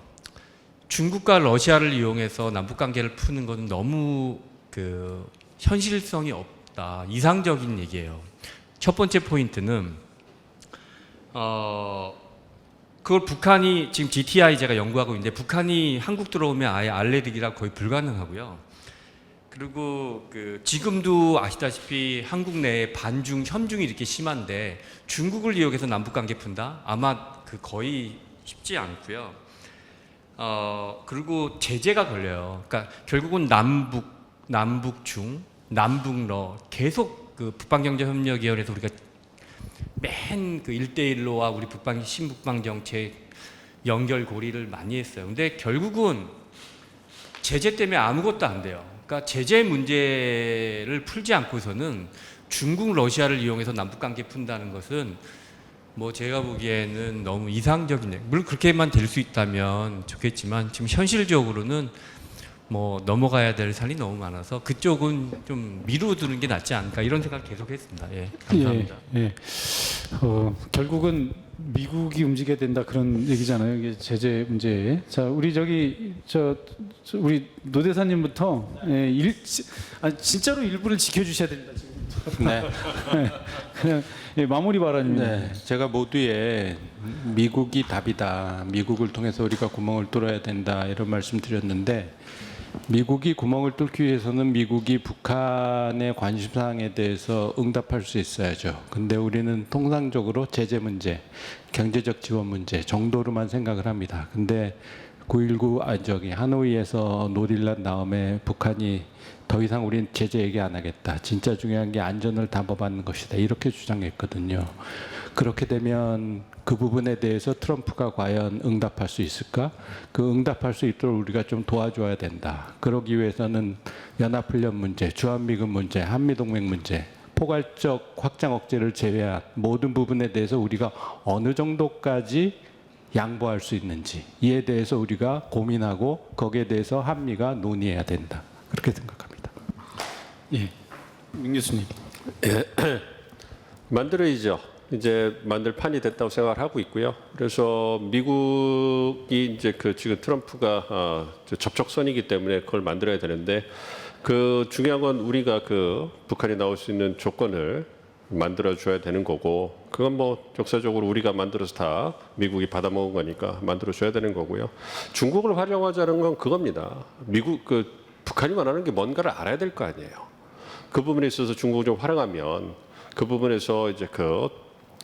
중국과 러시아를 이용해서 남북 관계를 푸는 것은 너무 현실성이 없다. 이상적인 얘기예요. 첫 번째 포인트는 그걸 북한이 지금 GTI 제가 연구하고 있는데 북한이 한국 들어오면 아예 알레르기라 거의 불가능하고요. 그리고 지금도 아시다시피 한국 내에 반중, 현중이 이렇게 심한데 중국을 이용해서 남북 관계 푼다? 아마 거의 쉽지 않고요. 그리고 제재가 걸려요. 그러니까 결국은 남북중, 남북러 계속 북방경제협력위원회에서 우리가 맨 1대1로와 우리 신북방 정책 연결고리를 많이 했어요. 근데 결국은 제재 때문에 아무것도 안 돼요. 그러니까 제재 문제를 풀지 않고서는 중국, 러시아를 이용해서 남북관계 푼다는 것은 뭐 제가 보기에는 너무 이상적이네요. 물론 그렇게만 될 수 있다면 좋겠지만 지금 현실적으로는 뭐 넘어가야 될 산이 너무 많아서 그쪽은 좀 미루두는 게 낫지 않을까 이런 생각 계속했습니다. 예, 감사합니다. 예. 결국은 미국이 움직여야 된다 그런 얘기잖아요. 이게 제재 문제. 자, 우리 우리 노 대사님부터 진짜로 일부를 지켜주셔야 됩니다. 지금. 네. 그냥 마무리 발언입니다. 네, 제가 모두에 미국이 답이다. 미국을 통해서 우리가 구멍을 뚫어야 된다. 이런 말씀 드렸는데 미국이 구멍을 뚫기 위해서는 미국이 북한의 관심사항에 대해서 응답할 수 있어야죠. 근데 우리는 통상적으로 제재 문제, 경제적 지원 문제 정도로만 생각을 합니다. 근데 9.19 하노이에서 노딜란 다음에 북한이 더 이상 우린 제재 얘기 안 하겠다. 진짜 중요한 게 안전을 담보받는 것이다. 이렇게 주장했거든요. 그렇게 되면 그 부분에 대해서 트럼프가 과연 응답할 수 있을까? 그 응답할 수 있도록 우리가 좀 도와줘야 된다. 그러기 위해서는 연합훈련 문제, 주한미군 문제, 한미동맹 문제, 포괄적 확장 억제를 제외한 모든 부분에 대해서 우리가 어느 정도까지 양보할 수 있는지 이에 대해서 우리가 고민하고 거기에 대해서 한미가 논의해야 된다. 그렇게 생각합니다. 예, 민 교수님. 만들어야죠. 이제 만들 판이 됐다고 생각을 하고 있고요. 그래서 미국이 이제 지금 트럼프가 접촉선이기 때문에 그걸 만들어야 되는데 중요한 건 우리가 북한이 나올 수 있는 조건을 만들어 줘야 되는 거고 그건 뭐 역사적으로 우리가 만들어서 다 미국이 받아먹은 거니까 만들어 줘야 되는 거고요. 중국을 활용하자는 건 그겁니다. 북한이 원하는 게 뭔가를 알아야 될 거 아니에요. 그 부분에 있어서 중국을 좀 활용하면 그 부분에서 이제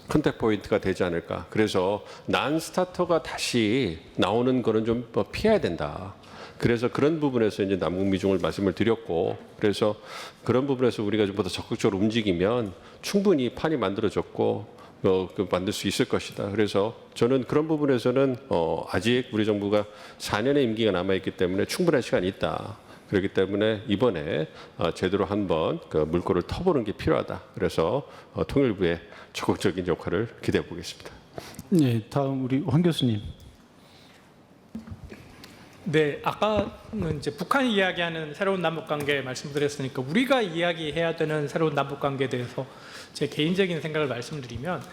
컨택 포인트가 되지 않을까. 그래서 난스타터가 다시 나오는 거는 좀 피해야 된다. 그래서 그런 부분에서 이제 남북 미중을 말씀을 드렸고, 그래서 그런 부분에서 우리가 좀 더 적극적으로 움직이면 충분히 판이 만들어졌고 만들 수 있을 것이다. 그래서 저는 그런 부분에서는 아직 우리 정부가 4년의 임기가 남아 있기 때문에 충분한 시간이 있다. 그렇기 때문에 이번에 제대로 한번 그 물꼬를 터보는 게 필요하다. 그래서 통일부의 적극적인 역할을 기대해 보겠습니다. 네, 다음 우리 황 교수님. 네, 아까는 이제 북한이 이야기하는 새로운 남북 관계 말씀드렸으니까 우리가 이야기해야 되는 새로운 남북 관계에 대해서 제 개인적인 생각을 말씀드리면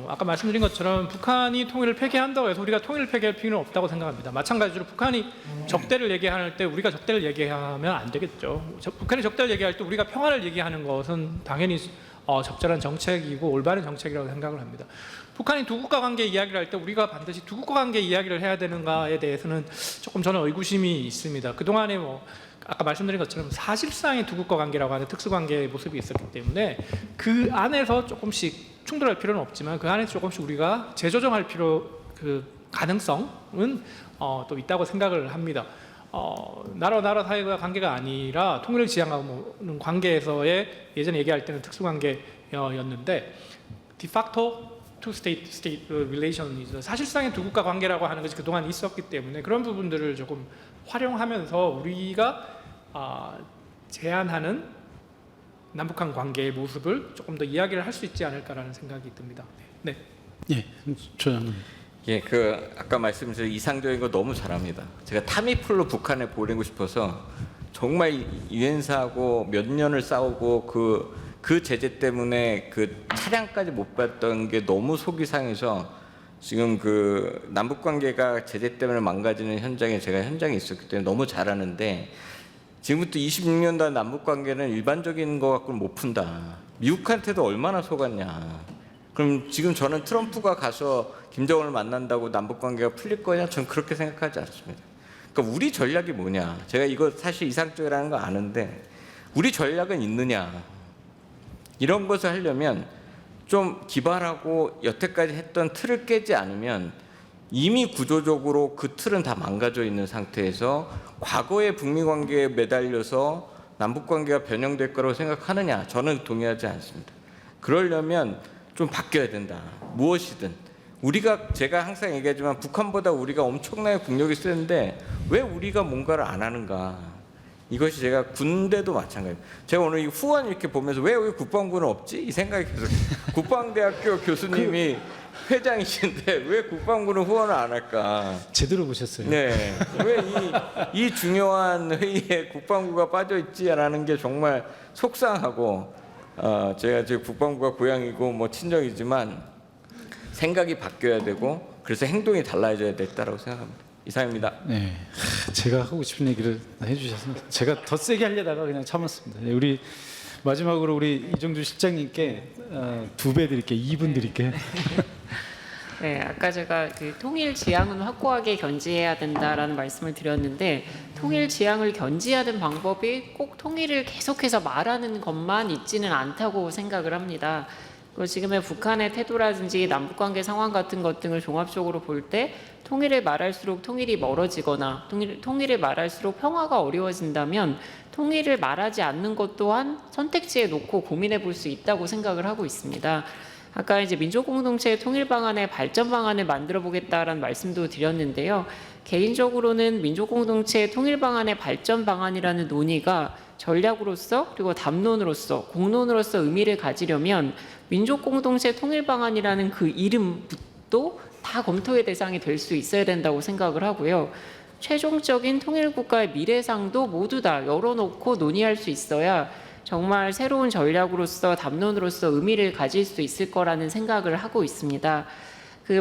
아까 말씀드린 것처럼 북한이 통일을 폐기한다고 해서 우리가 통일을 폐기할 필요는 없다고 생각합니다. 마찬가지로 북한이 적대를 얘기할 때 우리가 적대를 얘기하면 안 되겠죠. 북한이 적대를 얘기할 때 우리가 평화를 얘기하는 것은 당연히 적절한 정책이고 올바른 정책이라고 생각을 합니다. 북한이 두 국가 관계 이야기를 할 때 우리가 반드시 두 국가 관계 이야기를 해야 되는가에 대해서는 조금 저는 의구심이 있습니다. 그동안에 아까 말씀드린 것처럼 사실상의 두 국가 관계라고 하는 특수관계의 모습이 있었기 때문에 그 안에서 조금씩 충돌할 필요는 없지만 그 안에서 조금씩 우리가 재조정할 가능성은 또 있다고 생각을 합니다. 나라 사이의 관계가 아니라 통일을 지향하는 관계에서의 예전에 얘기할 때는 특수관계였는데 디facto two-state relation이죠. 사실상의 두 국가 관계라고 하는 것이 그동안 있었기 때문에 그런 부분들을 조금 활용하면서 우리가 제안하는 남북한 관계의 모습을 조금 더 이야기를 할 수 있지 않을까라는 생각이 듭니다. 네. 예, 조장님. 예, 아까 말씀드린 이상적인 거 너무 잘합니다. 제가 타미풀로 북한에 보내고 싶어서 정말 유엔사하고 몇 년을 싸우고 그 제재 때문에 그 차량까지 못 봤던 게 너무 속이 상해서 지금 그 남북 관계가 제재 때문에 망가지는 현장에 제가 현장에 있었기 때문에 너무 잘하는데 지금부터 26년간 남북 관계는 일반적인 거 갖고는 못 푼다. 미국한테도 얼마나 속았냐. 그럼 지금 저는 트럼프가 가서 김정은을 만난다고 남북 관계가 풀릴 거냐? 저는 그렇게 생각하지 않습니다. 그러니까 우리 전략이 뭐냐? 제가 이거 사실 이상적이라는 거 아는데 우리 전략은 있느냐? 이런 것을 하려면 좀 기발하고 여태까지 했던 틀을 깨지 않으면 이미 구조적으로 그 틀은 다 망가져 있는 상태에서 과거의 북미 관계에 매달려서 남북 관계가 변형될 거라고 생각하느냐? 저는 동의하지 않습니다. 그러려면 좀 바뀌어야 된다. 무엇이든 제가 항상 얘기하지만 북한보다 우리가 엄청나게 국력이 세는데 왜 우리가 뭔가를 안 하는가? 이것이 제가 군대도 마찬가지입니다. 제가 오늘 이 후원 이렇게 보면서 왜 여기 국방부는 없지? 이 생각이 계속 국방대학교 교수님이 회장이신데 왜 국방부는 후원을 안 할까? 제대로 보셨어요. 네, 왜 이 중요한 회의에 국방부가 빠져 있지라는 게 정말 속상하고 제가 지금 국방부가 고향이고 뭐 친정이지만 생각이 바뀌어야 되고 그래서 행동이 달라져야 됐다라고 생각합니다. 이상입니다. 네, 제가 하고 싶은 얘기를 해주셔서 제가 더 세게 하려다가 그냥 참았습니다. 네, 우리 마지막으로 우리 이정주 실장님께 2배 드릴게요. 2분 드릴게요. 네, 아까 제가 그 통일 지향은 확고하게 견지해야 된다라는 말씀을 드렸는데 통일 지향을 견지하는 방법이 꼭 통일을 계속해서 말하는 것만 있지는 않다고 생각을 합니다. 그리고 지금의 북한의 태도라든지 남북관계 상황 같은 것 등을 종합적으로 볼 때 통일을 말할수록 통일이 멀어지거나 통일을 말할수록 평화가 어려워진다면 통일을 말하지 않는 것 또한 선택지에 놓고 고민해 볼 수 있다고 생각을 하고 있습니다. 아까 이제 민족공동체 통일 방안의 발전 방안을 만들어 보겠다라는 말씀도 드렸는데요. 개인적으로는 민족공동체 통일 방안의 발전 방안이라는 논의가 전략으로서 그리고 담론으로서 공론으로서 의미를 가지려면 민족공동체 통일 방안이라는 그 이름도 다 검토의 대상이 될 수 있어야 된다고 생각을 하고요. 최종적인 통일국가의 미래상도 모두 다 열어놓고 논의할 수 있어야 정말 새로운 전략으로서 담론으로서 의미를 가질 수 있을 거라는 생각을 하고 있습니다.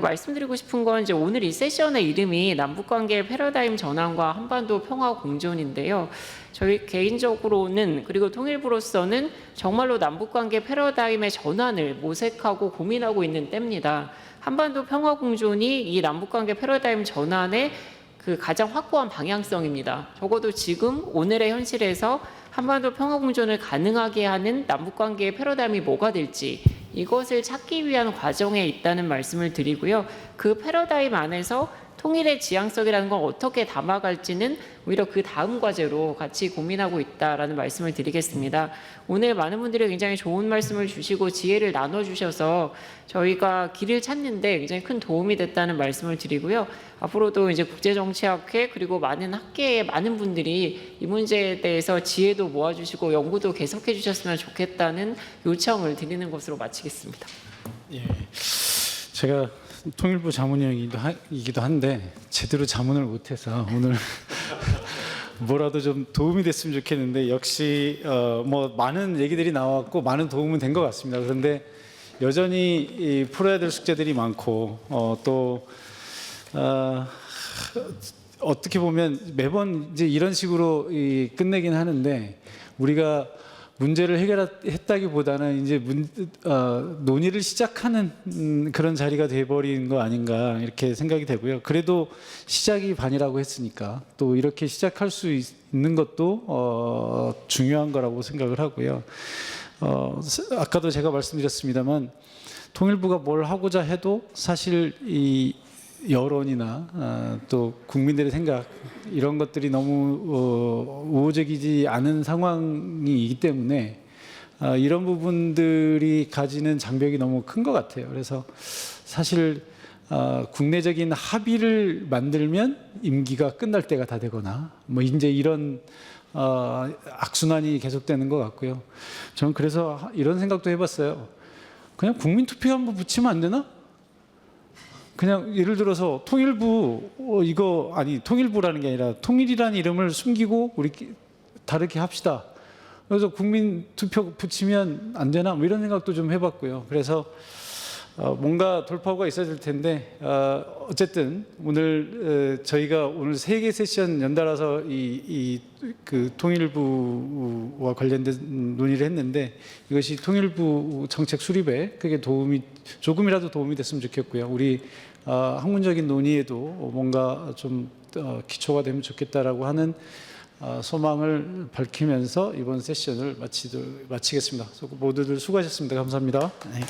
말씀드리고 싶은 건 이제 오늘 이 세션의 이름이 남북관계의 패러다임 전환과 한반도 평화 공존인데요. 저희 개인적으로는 그리고 통일부로서는 정말로 남북관계 패러다임의 전환을 모색하고 고민하고 있는 때입니다. 한반도 평화 공존이 이 남북관계 패러다임 전환의 가장 확고한 방향성입니다. 적어도 지금 오늘의 현실에서 한반도 평화 공존을 가능하게 하는 남북관계의 패러다임이 뭐가 될지 이것을 찾기 위한 과정에 있다는 말씀을 드리고요. 그 패러다임 안에서 통일의 지향성이라는 걸 어떻게 담아갈지는 오히려 그 다음 과제로 같이 고민하고 있다라는 말씀을 드리겠습니다. 오늘 많은 분들이 굉장히 좋은 말씀을 주시고 지혜를 나눠주셔서 저희가 길을 찾는데 굉장히 큰 도움이 됐다는 말씀을 드리고요. 앞으로도 이제 국제정치학회 그리고 많은 학계의 많은 분들이 이 문제에 대해서 지혜도 모아주시고 연구도 계속해 주셨으면 좋겠다는 요청을 드리는 것으로 마치겠습니다. 예, 제가 통일부 자문위원이기도 한데 제대로 자문을 못해서 오늘 뭐라도 좀 도움이 됐으면 좋겠는데 역시 뭐 많은 얘기들이 나왔고 많은 도움은 된 것 같습니다. 그런데 여전히 풀어야 될 숙제들이 많고 또 어떻게 보면 매번 이제 이런 식으로 끝내긴 하는데 우리가 문제를 해결했다기보다는 이제 논의를 시작하는 그런 자리가 돼버린 거 아닌가 이렇게 생각이 되고요. 그래도 시작이 반이라고 했으니까 또 이렇게 시작할 수 있는 것도 중요한 거라고 생각을 하고요. 아까도 제가 말씀드렸습니다만 통일부가 뭘 하고자 해도 사실 이 여론이나 또 국민들의 생각 이런 것들이 너무 우호적이지 않은 상황이기 때문에 이런 부분들이 가지는 장벽이 너무 큰 것 같아요. 그래서 사실 국내적인 합의를 만들면 임기가 끝날 때가 다 되거나 뭐 이제 이런 악순환이 계속되는 것 같고요. 저는 그래서 이런 생각도 해봤어요. 그냥 국민투표 한번 붙이면 안 되나? 그냥 예를 들어서 통일부 이거 아니 통일부라는 게 아니라 통일이라는 이름을 숨기고 우리 다르게 합시다. 그래서 국민 투표 붙이면 안 되나 뭐 이런 생각도 좀 해봤고요. 그래서 뭔가 돌파구가 있어야 될 텐데 어쨌든 오늘 저희가 오늘 3개 세션 연달아서 그 통일부와 관련된 논의를 했는데 이것이 통일부 정책 수립에 크게 조금이라도 도움이 됐으면 좋겠고요. 우리 학문적인 논의에도 뭔가 좀 기초가 되면 좋겠다라고 하는 소망을 밝히면서 이번 세션을 마치겠습니다. 모두들 수고하셨습니다. 감사합니다. 네.